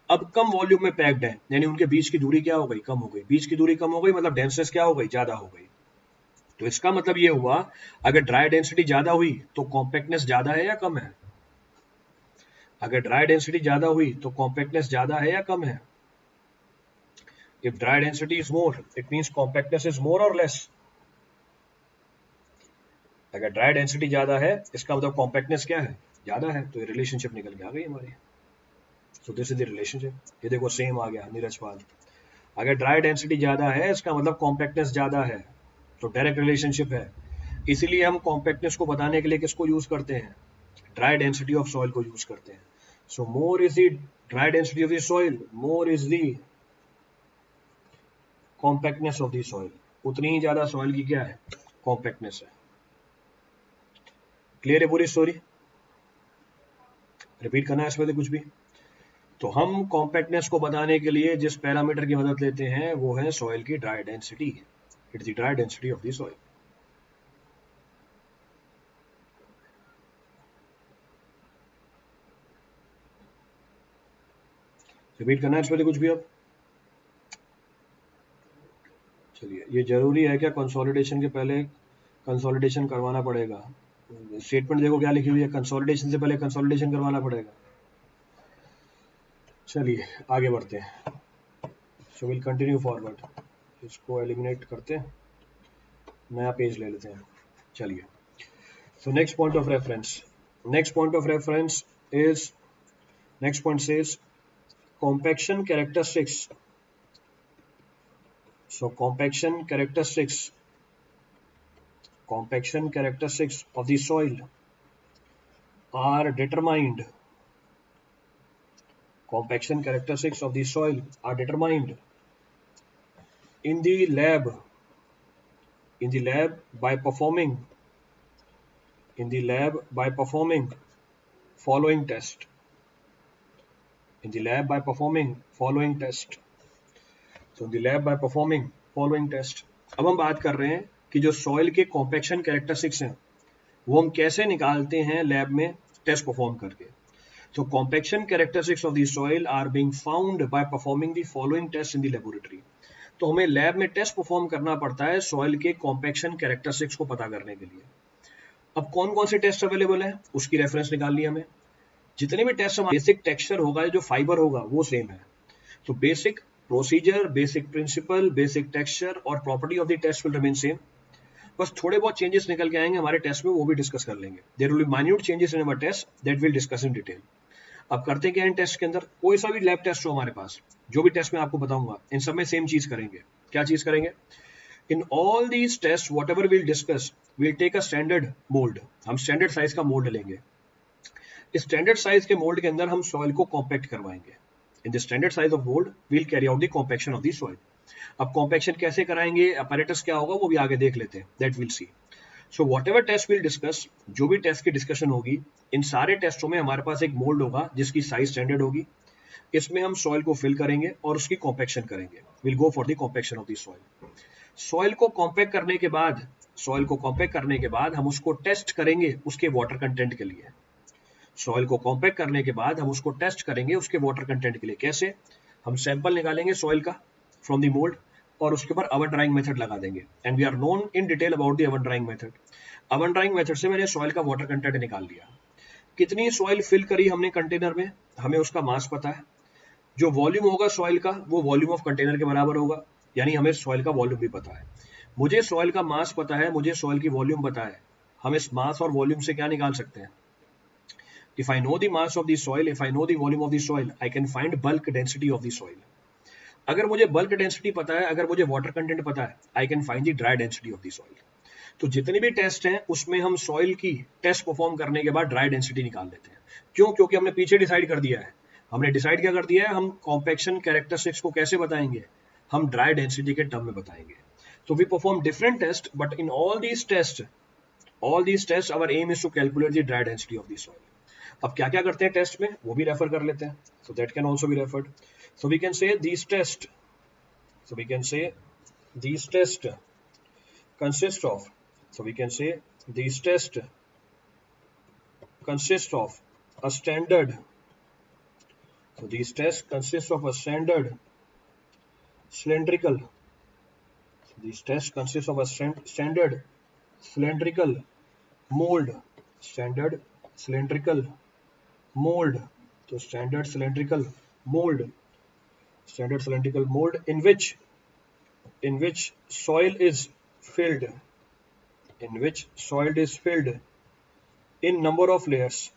अब कम volume में packed है, यानी उनके बीच की दूरी क्या हो गई, कम हो गई। बीच की दूरी कम हो गई मतलब डेंसनेस क्या हो गई, ज्यादा हो गई। तो इसका मतलब ये हुआ, अगर ड्राई डेंसिटी ज्यादा हुई तो कॉम्पैक्टनेस ज्यादा है या कम है? अगर ड्राई डेंसिटी ज्यादा हुई तो कॉम्पैक्टनेस ज्यादा है या कम है? If dry density is more, it means compactness is more or less. अगर ड्राई डेंसिटी ज्यादा है, इसका मतलब कॉम्पैक्टनेस क्या है, ज्यादा है। तो ये रिलेशनशिप निकल के आ गई हमारी। सो दिस इज द रिलेशनशिप। ये देखो सेम आ गया नीरज पाल। अगर ड्राई डेंसिटी ज्यादा है, इसका मतलब कॉम्पैक्टनेस ज्यादा है, तो डायरेक्ट रिलेशनशिप है। इसीलिए हम कॉम्पैक्टनेस को बताने के लिए किसको यूज करते हैं, ड्राई डेंसिटी ऑफ सॉइल को यूज करते हैं। So more is the dry density of the soil, more is the compactness of the soil, उतनी ही ज्यादा सॉइल की क्या है, कॉम्पैक्टनेस है। क्लियर है पूरी स्टोरी? रिपीट करना है इसमें से कुछ भी? तो हम कॉम्पैक्टनेस को बताने के लिए जिस पैरामीटर की मदद लेते हैं वो है सॉइल की dry density. It's the dry density of the soil. Repeat करना है इसमें से कुछ भी अब? चलिए, ये जरूरी है क्या कंसोलिडेशन के पहले कंसोलिडेशन करवाना पड़ेगा? स्टेटमेंट देखो क्या लिखी हुई है, कंसोलिडेशन से पहले कंसोलिडेशन करवाना पड़ेगा। चलिए आगे बढ़ते हैं। So will continue forward. इसको एलिमिनेट करते हैं, नया पेज ले लेते हैं। चलिए, so next point of reference, next point of reference is, next point says compaction characteristics. So compaction characteristics of the soil are determined, compaction characteristics of the soil are determined in the lab, by performing, following test. in the lab by performing following test. So in the lab by performing following test. अब हम बात कर रहे हैं कि जो soil के compaction characteristics हैं वो हम कैसे निकालते हैं लैब में टेस्ट परफॉर्म करके. So compaction characteristics of the soil are being found by performing the following tests in the laboratory. तो हमें लैब में टेस्ट परफॉर्म करना पड़ता है सॉइल के कॉम्पैक्शन कैरेक्टरिस्टिक्स को पता करने के लिए. अब कौन कौन से टेस्ट अवेलेबल है उसकी रेफरेंस निकालनी है हमें. जितने भी टेस्ट बेसिक टेक्सचर होगा जो फाइबर होगा वो सेम है. तो basic procedure, basic principle, basic texture और property of the test will remain same. बस थोड़े बहुत चेंजेस निकल के आएंगे हमारे टेस्ट में, वो भी डिस्कस कर लेंगे. There will be minute changes in our test that will discuss in detail. अब करते क्या इन टेस्ट के अंदर, कोई सा भी लैब टेस्ट हो हमारे पास, जो भी टेस्ट मैं आपको बताऊंगा इन सब में सेम चीज करेंगे. क्या चीज करेंगे? In all these test whatever will discuss will take a standard mould. हम स्टैंडर्ड साइज का मोल्ड लेंगे. इस स्टैंडर्ड साइज के मोल्ड के अंदर हम सॉइल को कॉम्पैक्ट करवाएंगे. In the standard size of mould will carry out the compaction of the soil. अब कॉम्पैक्शन कैसे कराएंगे, अपैरेटस क्या होगा वो भी आगे देख लेते हैं, that will see. So whatever test will discuss, जो भी टेस्ट की डिस्कशन होगी इन सारे टेस्टों में हमारे पास एक मोल्ड होगा जिसकी साइज स्टैंडर्ड होगी. इसमें हम सॉइल को फिल करेंगे और उसकी कॉम्पैक्शन करेंगे. Will go for the compaction of the soil. Soil को कॉम्पैक्ट करने के बाद हम उसको टेस्ट करेंगे उसके वाटर कंटेंट के लिए. सॉइल को कॉम्पैक्ट करने के बाद हम उसको टेस्ट करेंगे उसके वाटर कंटेंट के लिए. कैसे? हम सैंपल निकालेंगे सॉइल का फ्रॉम द मोल्ड और उसके ऊपर ओवन ड्राइंग मेथड लगा देंगे. And we are known in detail about the oven drying method. Oven drying method से मैंने सॉइल का वाटर कंटेंट निकाल लिया. कितनी सॉइल फिल करी हमने कंटेनर में, हमें उसका मास पता है. जो वॉल्यूम होगा सॉइल का वो वॉल्यूम ऑफ कंटेनर के बराबर होगा, यानी हमें सॉइल का वॉल्यूम भी पता है. मुझे सॉइल का मास पता है, मुझे सॉइल की वॉल्यूम पता है. हम इस मास और वॉल्यूम से क्या निकाल सकते हैं? If I know the mass of the soil, if I know the volume of the soil, I can find bulk density of the soil. अगर मुझे बल्क डेंसिटी पता है, अगर मुझे वाटर कंटेंट पता है, I can find the dry density of the soil. तो जितने भी टेस्ट हैं उसमें हम सॉइल की टेस्ट परफॉर्म करने के बाद ड्राई डेंसिटी निकाल लेते हैं. क्यों? क्योंकि हमने पीछे डिसाइड कर दिया है. हमने डिसाइड क्या कर दिया है, हम कॉम्पैक्शन कैरेक्टरिस्टिक्स को कैसे बताएंगे, हम ड्राई डेंसिटी के टर्म में बताएंगे. तो we perform different test, but in all these test our aim is to calculate the dry density of the soil. अब क्या क्या करते हैं टेस्ट में वो भी रेफर कर लेते हैं. So that can also be referred. So we can say these test consist of, so we can say these tests consist of a standard, so these tests consist of a standard cylindrical, so these tests consist of a standard cylindrical mold, standard cylindrical mold, so standard cylindrical mold in which soil is filled, in number of layers,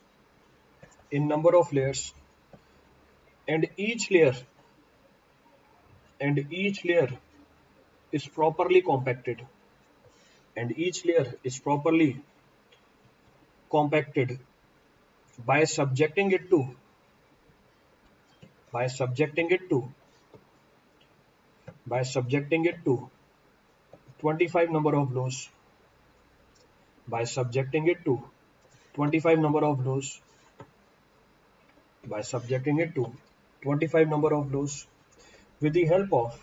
and each layer is properly compacted, by subjecting it to 25 number of blows, by subjecting it to 25 number of blows, with the help of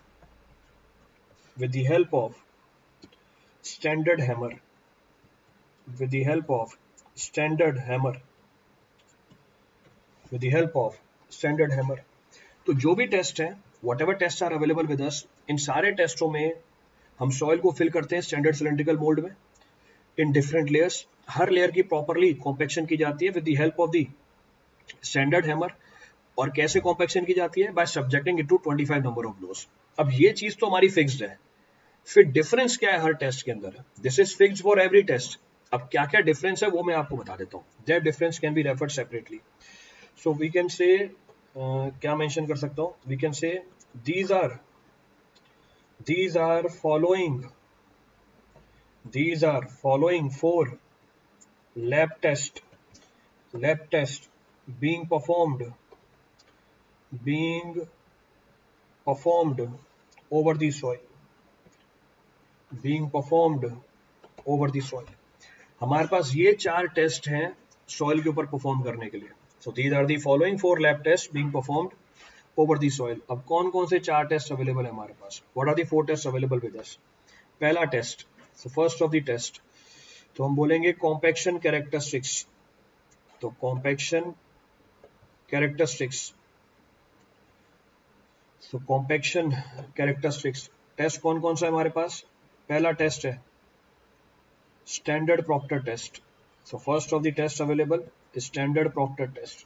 standard hammer, तो जो भी test है, whatever test are available with us, इन सारे टेस्टों में हम soil को फिल करते हैं स्टैंडर्ड सिलेंड्रिकल मोल्ड में इन डिफरेंट लेयर्स. हर लेयर की प्रॉपरली कॉम्पैक्शन की जाती है with the help of the standard hammer. और कैसे कॉम्पैक्शन की जाती है? By subjecting it to 25 number of blows. अब ये चीज तो हमारी फिक्स्ड है. फिर डिफरेंस क्या है हर टेस्ट के अंदर? This is fixed for every test. अब क्या क्या डिफरेंस है वो मैं आपको बता देता हूँ. That difference can be referred separately. So we can say क्या मेंशन कर सकता हूँ? We can say these are following 4 lab test being performed over the soil, हमारे पास ये 4 टेस्ट हैं सॉइल के ऊपर परफॉर्म करने के लिए. So these are the following 4 lab tests being performed over the soil. अब कौन कौन से 4 टेस्ट अवेलेबल है हमारे पास? What are the 4 tests available with us? पहला test, so first of the test, तो हम बोलेंगे compaction characteristics. तो compaction characteristics, so compaction characteristics test कौन कौन सा है हमारे पास? पहला टेस्ट है standard Proctor test. So first of the test available standard Proctor test.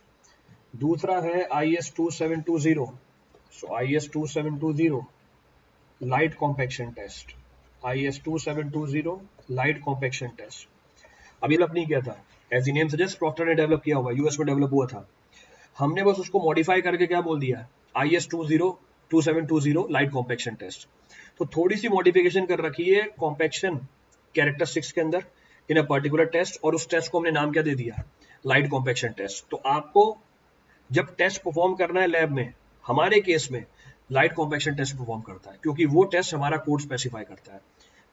दूसरा है IS 2720. So IS 2720 light compaction test. IS 2720 light compaction test. अभी डेवलप नहीं किया था, as the name suggest Proctor ने डेवलप किया हुआ, यूएस में डेवलप हुआ था. हमने बस उसको मॉडिफाई करके क्या बोल दिया, IS 2720 लाइट कॉम्पैक्शन टेस्ट. तो थोड़ी सी मॉडिफिकेशन कर रखी है कॉम्पैक्शन कैरेक्टरिस्टिक्स के अंदर इन अ पर्टिकुलर टेस्ट, और उस टेस्ट को हमने नाम क्या दे दिया, लाइट कॉम्पैक्शन टेस्ट. तो आपको जब टेस्ट परफॉर्म करना है लैब में, हमारे केस में लाइट कॉम्पैक्शन टेस्ट परफॉर्म करता है, क्योंकि वो टेस्ट हमारा कोड स्पेसिफाई करता है.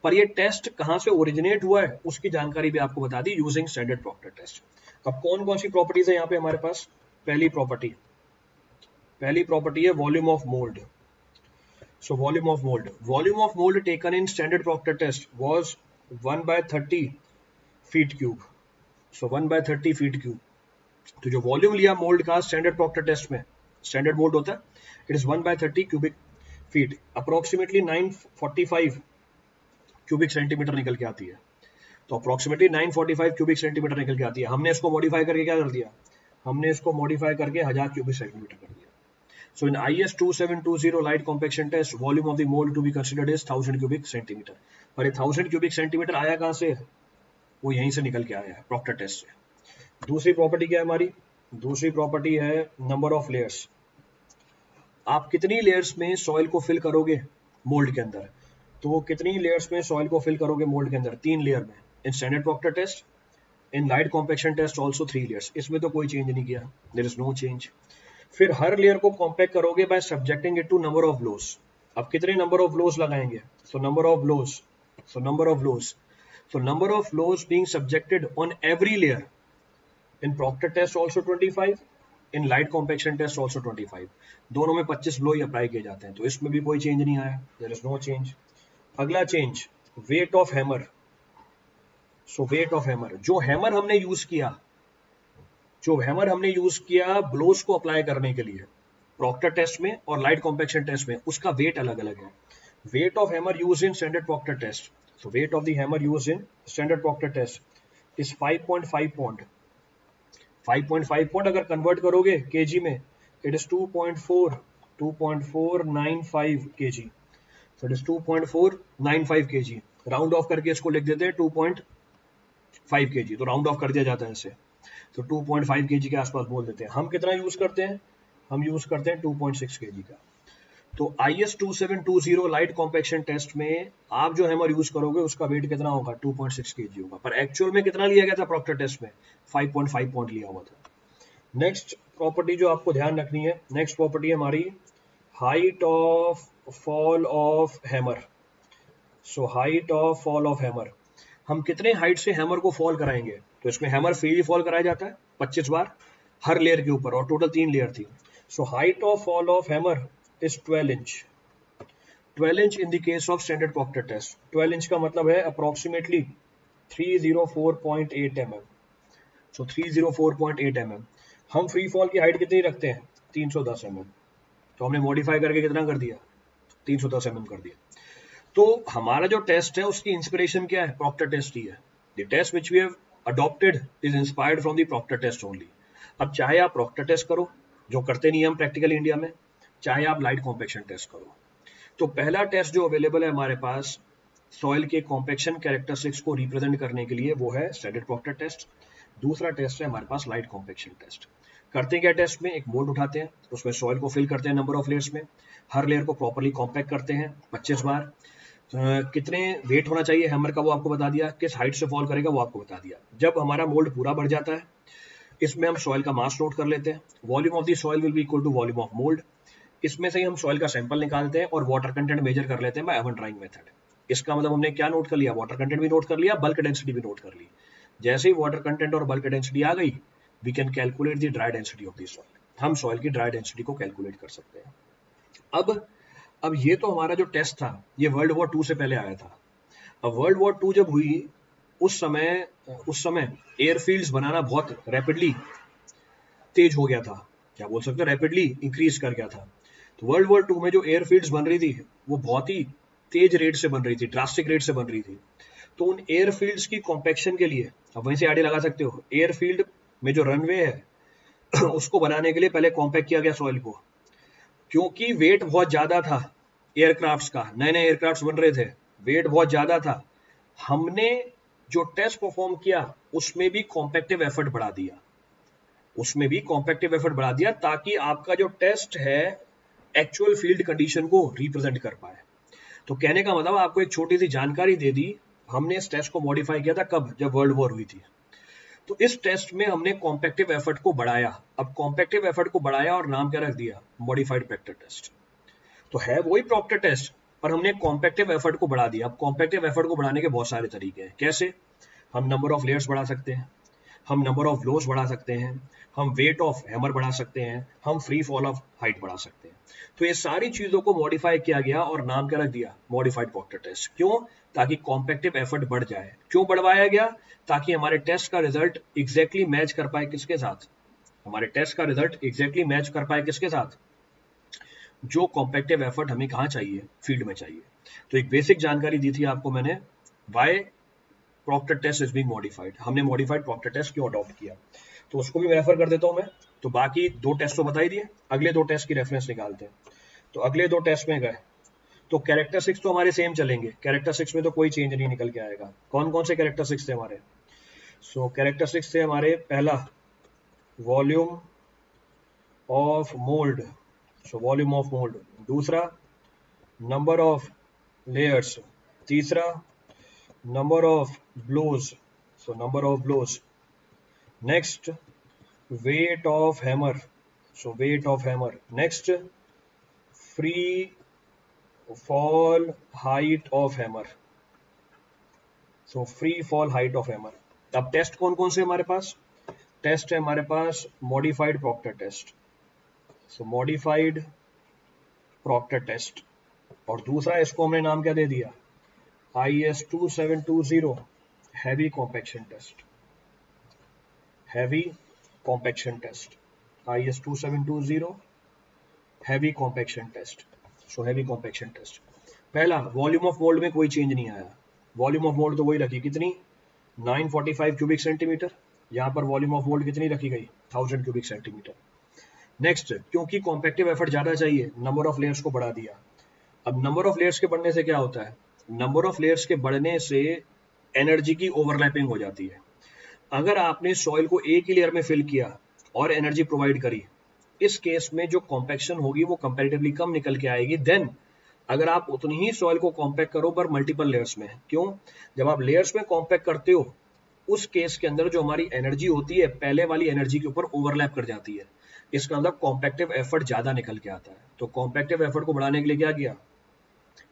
पर ये टेस्ट कहां से ओरिजिनेट हुआ है उसकी जानकारी भी आपको बता दी यूजिंग स्टैंडर्ड प्रॉक्टर टेस्ट. अब कौन कौन सी प्रॉपर्टीज है यहाँ पे हमारे पास? पहली प्रॉपर्टी है volume of mould. So volume of mold taken in standard Proctor test was 1/30 feet cube. So 1/30 feet cube. तो जो वॉल्यूम लिया मोल्ड का स्टैंडर्ड प्रॉक्टर टेस्ट में, स्टैंडर्ड मोल्ड होता है, it is 1/30 cubic feet, approximately 945 cubic centimetre निकल के आती है. तो अप्रोक्सीमेटली 945 क्यूबिक सेंटीमीटर निकल के आती है. हमने इसको मॉडिफाई करके क्या कर दिया, हमने इसको मॉडिफाई करके 1000 क्यूबिक सेंटीमीटर कर दिया. So in IS 2720 light compaction test, volume of the mold to be considered is 1000 cubic centimeter. पर ये 1000 cubic centimeter आया कहाँ से? वो यहीं से निकल के आया है प्रॉक्टर टेस्ट से. दूसरी प्रॉपर्टी क्या है हमारी? दूसरी प्रॉपर्टी है नंबर ऑफ लेयर्स. आप कितनी लेयर्स में सॉइल को फिल करोगे मोल्ड के अंदर? तो कितनी लेयर्स में सॉइल को फिल करोगे मोल्ड के अंदर? 3 लेयर में. In standard Proctor test, in light compaction test also 3 layers. इसमें तो कोई चेंज नहीं किया, देयर इज नो चेंज. फिर हर लेयर को कॉम्पैक्ट करोगे by subjecting it to number of blows. अब कितने नंबर ऑफ ब्लोस लगाएंगे? So number of blows being subjected on every layer. In Proctor test also 25, in light compaction test also 25. दोनों में 25 blow ही apply किए जाते हैं, तो इसमें भी कोई चेंज नहीं आया, देयर इज नो चेंज. अगला change, wait of hammer. So weight of hammer, जो हैमर हमने यूज किया ब्लोस को अप्लाई करने के लिए प्रॉक्टर टेस्ट में और लाइट कॉम्पैक्शन टेस्ट में, उसका वेट अलग अलग है. Weight of hammer use in standard Proctor test. So weight of the hammer use in standard Proctor test is 5.5 pound. 5.5 pound अगर कन्वर्ट करोगे केजी में, it is 2.495 KG. So it is 2.495 KG. Round off करके इसको लिख देते हैं 2.5 KG, तो round of कर दिया जाता है इसे, तो 2.5 केजी के आसपास बोल देते हैं. हम कितना यूज करते हैं? हम यूज करते हैं 2.6 केजी का. तो IS 2720 लाइट कॉम्पैक्शन टेस्ट में आप जो हैमर यूज करोगे उसका वेट कितना होगा? 2.6 केजी होगा. पर एक्चुअल में कितना लिया गया था प्रॉक्टर टेस्ट में? 5.5 पॉइंट लिया हुआ था. नेक्स्ट प्रॉपर्टी जो आपको ध्यान रखनी है, नेक्स्ट प्रॉपर्टी है हमारी height of fall of hammer. So height of fall of hammer, हम कितने हाइट से हैमर को फॉल कराएंगे? तो इसमें हैमर फ्रीली फॉल कराया जाता है 25 बार हर लेयर के ऊपर, और टोटल 3 लेयर थी. So height of fall of hammer is 12 inch. 12 inch in the case of standard Proctor test. 12 inch का मतलब है अप्रोक्सीमेटली 304.8 mm. So 304.8 mm. हम फ्री फॉल की हाइट कितनी रखते हैं? 310 mm. तो हमने मॉडिफाई करके कितना कर दिया? 310 mm कर दिया. तो हमारा जो टेस्ट है उसकी इंस्पिरेशन क्या है? प्रॉक्टर टेस्ट ही है. The test which we have adopted is inspired from the Proctor test only. अब चाहे आप प्रॉक्टर टेस्ट करो, जो करते नहीं हम प्रैक्टिकल इंडिया में, चाहे आप लाइट कॉम्पैक्शन टेस्ट करो. तो पहला टेस्ट जो अवेलेबल है हमारे पास सॉइल के कॉम्पैक्शन कैरेक्टरिस्टिक्स को रिप्रेजेंट करने के लिए, वो है स्टैंडर्ड प्रॉक्टर टेस्ट. दूसरा टेस्ट है हमारे पास लाइट कॉम्पैक्शन टेस्ट. करते क्या टेस्ट में? एक मोल्ड उठाते हैं, उसमें सॉइल को फिल करते हैं नंबर ऑफ लेयर्स में, हर लेयर को प्रॉपर्ली कॉम्पैक्ट करते हैं 25 बार. कितने वेट होना चाहिए हैमर का वो आपको बता दिया, किस हाइट से फॉल करेगा वो आपको बता दिया. जब हमारा मोल्ड पूरा भर जाता है, इसमें हम सॉइल का मास नोट कर लेते हैं. Volume of the soil will be equal to volume of mould. इसमें से ही हम सॉइल का सैंपल निकालते हैं और वाटर कंटेंट मेजर कर लेते हैं बाय ओवन ड्राइंग मेथड. इसका मतलब हमने क्या नोट कर लिया? वाटर कंटेंट भी नोट कर लिया, बल्क डेंसिटी भी नोट कर ली. जैसे ही वाटर कंटेंट और बल्क डेंसिटी आ गई, we can calculate the dry density of the soil, हम सॉइल की ड्राई डेंसिटी को कैलकुलेट कर सकते हैं। अब ये तो हमारा जो टेस्ट था ये वर्ल्ड वॉर 2 से पहले आया था। अब वर्ल्ड वॉर 2 जब हुई उस समय एयरफील्ड्स बनाना बहुत रैपिडली तेज हो गया था, क्या बोल सकते हैं, रैपिडली इंक्रीज कर गया था। तो वर्ल्ड वॉर 2 में जो एयरफील्ड्स बन रही थी वो बहुत ही तेज रेट से बन रही थी, ड्रास्टिक रेट से बन रही थी। तो उन एयरफील्ड्स की कॉम्पैक्शन के लिए अब वहीं से आइडिया लगा सकते हो, एयरफील्ड में जो रनवे है उसको बनाने के लिए पहले कॉम्पैक्ट किया गया सॉइल को, क्योंकि वेट बहुत ज्यादा था एयरक्राफ्ट्स का, नए नए एयरक्राफ्ट्स बन रहे थे, वेट बहुत ज्यादा था। हमने जो टेस्ट परफॉर्म किया उसमें भी कॉम्पैक्टिव एफर्ट बढ़ा दिया, उसमें भी कॉम्पैक्टिव एफर्ट बढ़ा दिया ताकि आपका जो टेस्ट है एक्चुअल फील्ड कंडीशन को रिप्रेजेंट कर पाए। तो कहने का मतलब आपको एक छोटी सी जानकारी दे दी, हमने इस टेस्ट को मॉडिफाई किया था कब, जब वर्ल्ड वॉर हुई थी। तो इस टेस्ट में हमने कॉम्पैक्टिव एफर्ट को बढ़ाया। अब कॉम्पैक्टिव एफर्ट को बढ़ाया और नाम क्या रख दिया, मॉडिफाइड प्रॉक्टर टेस्ट। तो है वही प्रॉक्टर टेस्ट, पर हमने कॉम्पैक्टिव एफर्ट को बढ़ा दिया। अब कॉम्पैक्टिव एफर्ट को बढ़ाने के बहुत सारे तरीके हैं। कैसे, हम नंबर ऑफ लेयर्स बढ़ा सकते हैं, हम नंबर ऑफ ब्लोस बढ़ा सकते हैं, हम वेट ऑफ हैमर बढ़ा सकते हैं, हम फ्री फॉल ऑफ हाइट बढ़ा सकते हैं। तो ये सारी चीजों को मॉडिफाई किया गया और नाम क्या रख दिया, मॉडिफाइड प्रॉक्टर टेस्ट। क्यों, ताकि कॉम्पैक्टिव एफर्ट बढ़ जाए। क्यों बढ़वाया गया, ताकि हमारे टेस्ट का रिजल्ट एग्जैक्टली मैच कर पाए किसके साथ, हमारे टेस्ट का रिजल्ट एग्जैक्टली मैच कर पाए किसके साथ, जो कॉम्पैक्टिव एफर्ट हमें कहाँ चाहिए, फील्ड में चाहिए। तो एक बेसिक जानकारी दी थी आपको मैंने, why Proctor test is being modified, हमने मॉडिफाइड प्रॉक्टर टेस्ट क्यों अडॉप्ट किया। तो उसको भी रेफर कर देता हूं मैं। तो बाकी दो टेस्ट तो बता ही दिए, अगले दो टेस्ट की रेफरेंस निकालते हैं। तो अगले दो टेस्ट में गए तो कैरेक्टरिस्टिक्स तो हमारे सेम चलेंगे, कैरेक्टरिस्टिक्स में तो कोई चेंज नहीं निकल के आएगा। कौन कौन से कैरेक्टरिस्टिक्स थे हमारे, सो कैरेक्टरिस्टिक्स थे हमारे, पहला volume of mould, so volume of mould, दूसरा नंबर ऑफ लेयर्स, तीसरा number of blows, so number of blows, next weight of hammer, so weight of hammer, next free fall height of hammer, so free fall height of hammer। अब test कौन कौन से हमारे पास, test है हमारे पास modified Proctor test, so modified Proctor test, और दूसरा इसको हमने नाम क्या दे दिया, IS2720 heavy compaction test, heavy compaction test, IS2720 heavy compaction test. So heavy compaction test, पहला वॉल्यूम ऑफ मोल्ड में कोई चेंज नहीं आया, वॉल्यूम ऑफ मोल्ड तो वही रखी, कितनी, 945 क्यूबिक सेंटीमीटर, यहाँ पर वॉल्यूम ऑफ मोल्ड कितनी रखी गई, 1000 क्यूबिक सेंटीमीटर। नेक्स्ट, क्योंकि कॉम्पैक्टिव एफर्ट ज्यादा चाहिए, नंबर ऑफ लेयर्स को बढ़ा दिया। अब नंबर ऑफ लेयर्स के बढ़ने से क्या होता है, नंबर ऑफ लेयर्स के बढ़ने से एनर्जी की ओवरलैपिंग हो जाती है। अगर आपने सॉइल को एक ही लेयर में फिल किया और एनर्जी प्रोवाइड करी, इस केस में जो कॉम्पैक्शन होगी वो कंपैरेटिवली कम निकल के आएगी देन अगर आप उतनी ही सॉइल को कॉम्पैक्ट करो पर मल्टीपल लेयर्स में। क्यों, जब आप लेयर्स में कॉम्पैक्ट करते हो उस केस के अंदर जो हमारी एनर्जी होती है पहले वाली एनर्जी के ऊपर ओवरलैप कर जाती है, इसका मतलब कॉम्पैक्टिव एफर्ट ज्यादा निकल के आता है। तो कॉम्पैक्टिव एफर्ट को बढ़ाने के लिए क्या किया,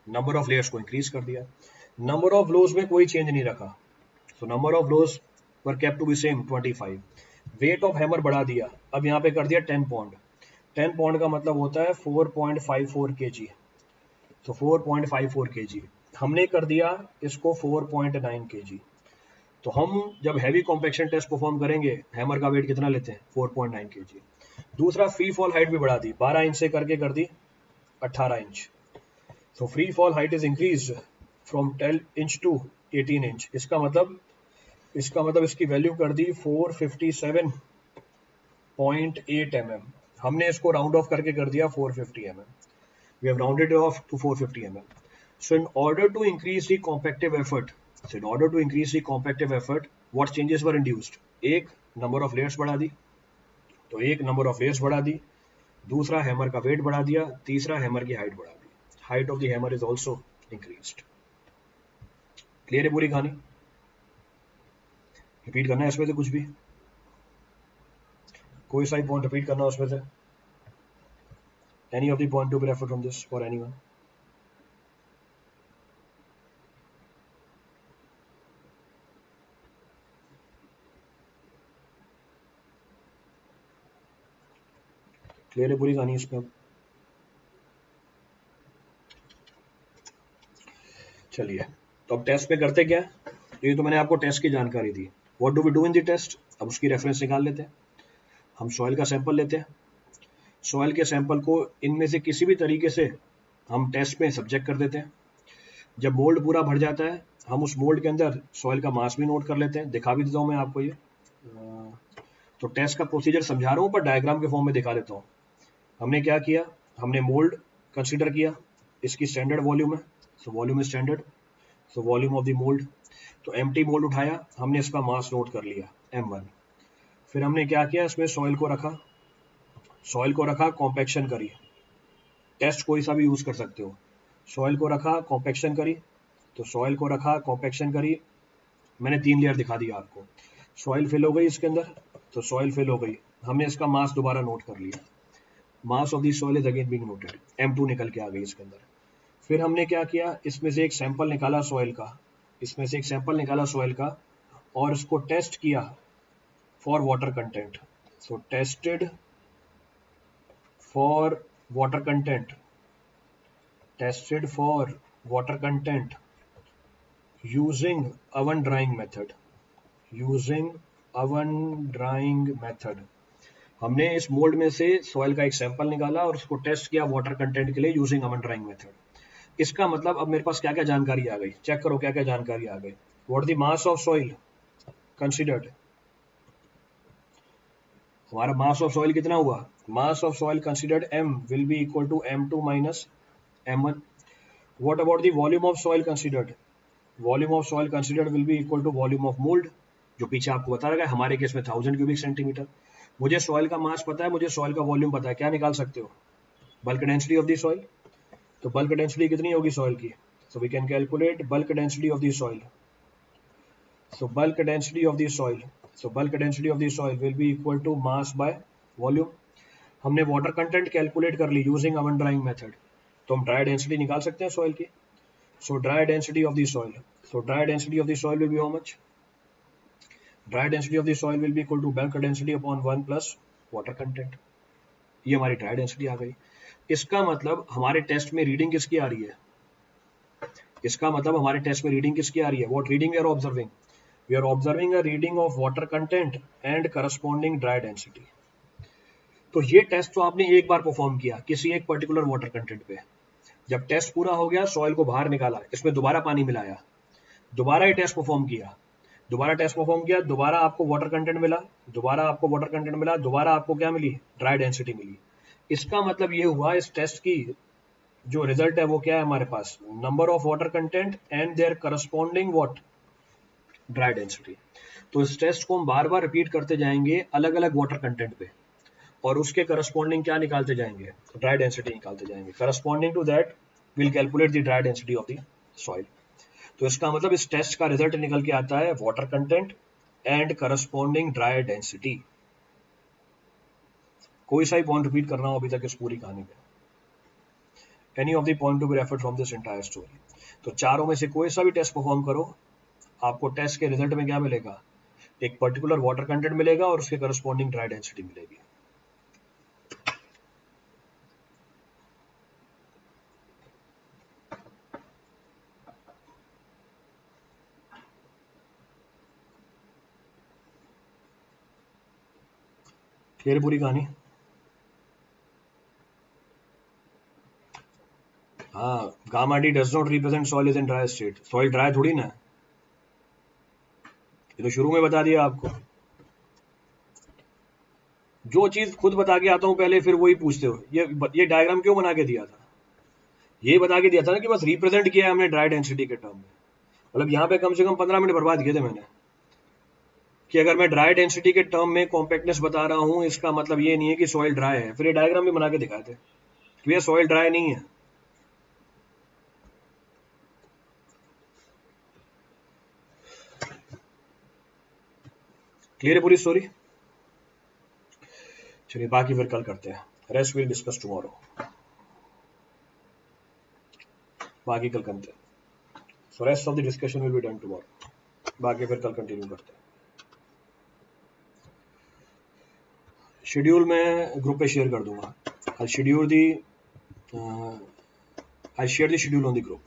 नंबर ऑफ लेयर्स को इंक्रीज कर दिया। नंबर ऑफ ब्लोज में कोई चेंज नहीं रखा, so number of blows were kept to be same 25। Weight of hammer बढ़ा दिया, अब यहाँ पे कर दिया 10 पॉन्ड, 10 पॉन्ड का मतलब होता है 4.54 kg, तो 4.54 kg हमने कर दिया इसको 4.9 kg। तो हम जब हैवी कॉम्पैक्शन टेस्ट परफॉर्म करेंगे हैमर का वेट कितना लेते हैं, 4.9 kg। दूसरा फ्री फॉल हाइट भी बढ़ा दी, 12 इंच से करके कर दी 18 इंच, तो free fall height is increase from 12 inch to 18 inch. इसका मतलब इसकी वैल्यू कर दी 457.8 mm, हमने इसको राउंड ऑफ करके कर दिया 450 mm, we have rounded it off to 450 mm। So in order to increase the compactive effort, what changes were induced, एक नंबर ऑफ लेयर्स बढ़ा दी, तो एक नंबर ऑफ लेयर्स बढ़ा दी, दूसरा हैमर का वेट बढ़ा दिया, तीसरा हैमर की हाइट बढ़ा दी, height of the hammer is also increased. Clear है पूरी कहानी, रिपीट करना है इसमें से कुछ भी, कोई सा पॉइंट रिपीट करना उसमें से, any of the point to be referred from this for anyone। Clear है पूरी कहानी इसमें? अब चलिए, तो अब टेस्ट में करते क्या है, ये तो मैंने आपको टेस्ट की जानकारी दी। What do we do in the test? अब उसकी रेफरेंस निकाल लेते हैं। हम सॉइल का सैंपल लेते हैं, सॉइल के सैंपल को इनमें से किसी भी तरीके से हम टेस्ट में सब्जेक्ट कर देते हैं। जब मोल्ड पूरा भर जाता है, हम उस मोल्ड के अंदर सॉइल का मास भी नोट कर लेते हैं। दिखा भी देता हूँ मैं आपको ये। तो टेस्ट का प्रोसीजर समझा रहा हूँ पर डायग्राम के फॉर्म में दिखा देता हूँ। हमने क्या किया, हमने मोल्ड कंसीडर किया, इसकी स्टैंडर्ड वॉल्यूम है, so volume is standard, so volume of the mould. तो एम्प्टी मोल्ड उठाया, हमने इसका मास नोट कर लिया m1। फिर हमने क्या किया, इसमें सॉइल को रखा, सॉइल को रखा, कॉम्पैक्शन करी। टेस्ट कोई सा भी यूज कर सकते हो। सॉइल को रखा, कॉम्पैक्शन करी, तो सॉइल को रखा, कॉम्पैक्शन करी, मैंने 3 लेयर दिखा दिया आपको। सॉइल फिल हो गई इसके अंदर, तो सॉइल फिल हो गई, हमने इसका मास दोबारा नोट कर लिया। मास of the soil is again being noted, m2 निकल के आ गई इसके अंदर। फिर हमने क्या किया, इसमें से एक सैंपल निकाला सॉइल का, इसमें से एक सैंपल निकाला सॉइल का और इसको टेस्ट किया for water content. So tested for water content, tested for water content using oven drying method, using oven drying method। हमने इस मोल्ड में से सॉइल का एक सैंपल निकाला और उसको टेस्ट किया वाटर कंटेंट के लिए यूजिंग ओवन ड्राइंग मेथड। इसका मतलब अब मेरे पास क्या क्या जानकारी आ गई, चेक करो क्या क्या जानकारी आ गई। What the mass of soil considered, हमारा मास ऑफ सॉइल कितना हुआ, mass of soil considered m will be equal to m2 minus m1। What about the volume of soil considered, volume of soil considered will be equal to volume of mould, जो पीछे आपको बता रहा है, हमारे case में 1000 cubic centimetre. मुझे soil का मास पता है, मुझे सॉइल का वॉल्यूम पता है, क्या निकाल सकते हो, bulk density of the soil. तो बल्क डेंसिटी कितनी होगी सॉइल की, so we can calculate bulk density of the soil. So bulk density of the soil, so bulk density of the soil will be equal to mass by volume. हमने water content calculate कर ली using oven drying method, तो हम dry density निकाल सकते हैं soil की। So dry density of the soil, so dry density of the soil will be how much, dry density of the soil will be equal to bulk density upon 1 plus water content। ये हमारी dry density आ गई। इसका मतलब हमारे test में reading किसकी आ रही है, इसका मतलब हमारे टेस्ट में रीडिंग किसकी आ रही है, what reading we are observing, we are observing a reading of water content and corresponding dry density. तो ये टेस्ट तो आपने एक बार परफॉर्म किया किसी एक पर्टिकुलर वाटर कंटेंट पे। जब टेस्ट पूरा हो गया, सॉइल को बाहर निकाला, इसमें दोबारा पानी मिलाया, दोबारा ये टेस्ट परफॉर्म किया, दोबारा टेस्ट परफॉर्म किया, दोबारा आपको वाटर कंटेंट मिला, दोबारा आपको वाटर कंटेंट मिला, दोबारा आपको क्या मिली, ड्राई डेंसिटी मिली। इसका मतलब ये हुआ इस टेस्ट की जो रिजल्ट है वो क्या है हमारे पास, number of water content and their corresponding what, dry density. तो इस टेस्ट को हम बार बार रिपीट करते जाएंगे अलग अलग वाटर कंटेंट पे और उसके करस्पॉन्डिंग क्या निकालते जाएंगे, ड्राई डेंसिटी निकालते जाएंगे। Corresponding to that will calculate the dry density of the soil. तो इसका मतलब इस टेस्ट का रिजल्ट निकल के आता है water content and corresponding dry density. कोई सा ही पॉइंट रिपीट करना हो अभी तक इस पूरी कहानी में, any of the point to be referred from this entire story. तो चारों में से कोई सा भी टेस्ट परफॉर्म करो, आपको टेस्ट के रिजल्ट में क्या मिलेगा, एक पर्टिकुलर वाटर कंटेंट मिलेगा और उसके करस्पॉन्डिंग ड्राई डेंसिटी मिलेगी। क्लियर पूरी कहानी? हाँ, gamma D does not represent soil is in dry state, soil dry थोड़ी ना है, ये तो शुरू में बता दिया आपको। जो चीज खुद बता के आता हूँ पहले फिर वही पूछते हो, ये डायग्राम क्यों बना के दिया था, ये बता के दिया था ना कि बस रिप्रेजेंट किया है हमने ड्राई डेंसिटी के टर्म में। मतलब यहाँ पे कम से कम 15 मिनट बर्बाद किए थे मैंने कि अगर मैं ड्राई डेंसिटी के टर्म में कॉम्पैक्टनेस बता रहा हूँ, इसका मतलब ये नहीं है कि सॉइल ड्राई है। फिर ये डायग्राम भी बना के दिखाए थे कि ये सॉइल ड्राई नहीं है। क्लियर है पूरी स्टोरी? चलिए बाकी फिर कल करते हैं, रेस्ट विल डिस्कस टुमारो, बाकी कल करते हैं। So rest of the discussion will be done tomorrow, बाकी फिर कल कंटिन्यू करते हैं। शेड्यूल मैं ग्रुप पे शेयर कर दूंगा। I'll schedule the I'll share the schedule on the group.